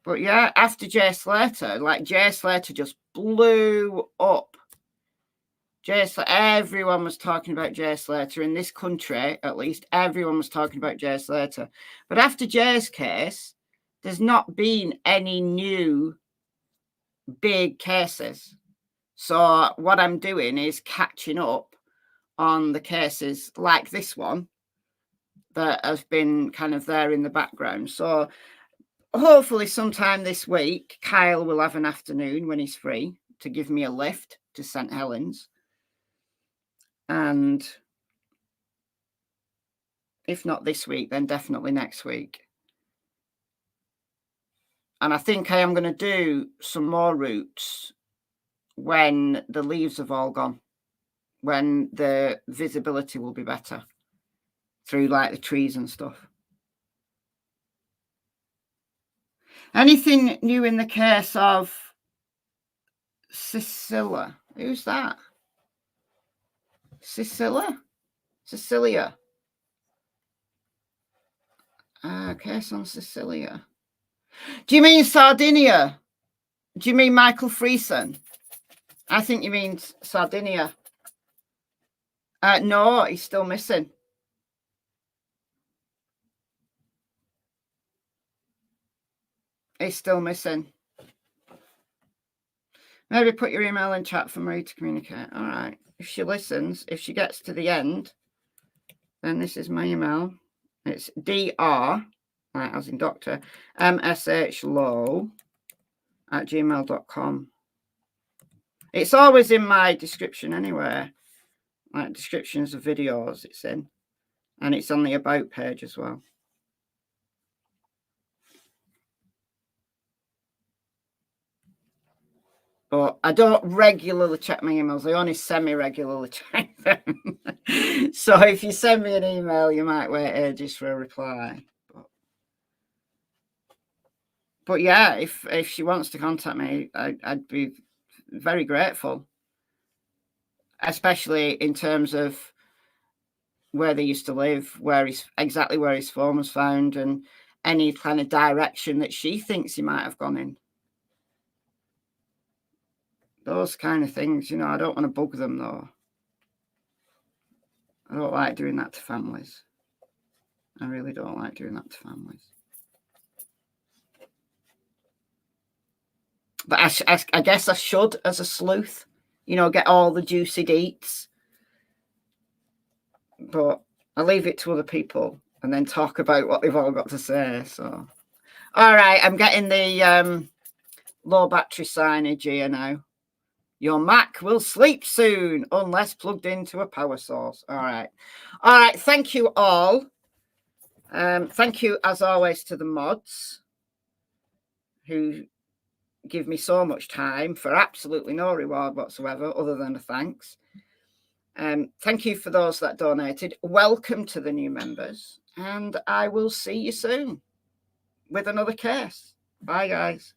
But yeah, after Jay Slater, like Jay Slater just blew up. Everyone was talking about Jay Slater in this country, at least. Everyone was talking about Jay Slater. But after Jay's case, there's not been any new big cases. So what I'm doing is catching up on the cases like this one that have been kind of there in the background. So hopefully sometime this week, Kyle will have an afternoon when he's free to give me a lift to St Helens. And if not this week, then definitely next week. And I think I am going to do some more routes when the leaves have all gone, when the visibility will be better through like the trees and stuff. Anything new in the case of Cecilia? Who's that? Cecilia? Case on Cecilia. Do you mean Sardinia? Do you mean Michael Freeson? I think you mean Sardinia. No, he's still missing. He's still missing. Maybe put your email in chat for Marie to communicate. All right. If she listens, if she gets to the end, then this is my email. It's dr, right, as in doctor, mshlow@gmail.com. It's always in my description anyway. Like descriptions of videos it's in. And it's on the about page as well. But I don't regularly check my emails. I only semi-regularly check them. So if you send me an email, you might wait ages for a reply. But yeah, if she wants to contact me, I'd be very grateful. Especially in terms of where they used to live, exactly where his phone was found, and any kind of direction that she thinks he might have gone in. Those kind of things, you know, I don't want to bug them though. I don't like doing that to families. I really don't like doing that to families. But I guess I should, as a sleuth, you know, get all the juicy deets. But I leave it to other people and then talk about what they've all got to say. So, all right, I'm getting the low battery signage here now. Your Mac will sleep soon unless plugged into a power source. All right. All right. Thank you all. Thank you, as always, to the mods who give me so much time for absolutely no reward whatsoever other than a thanks. Thank you for those that donated. Welcome to the new members. And I will see you soon with another case. Bye, guys.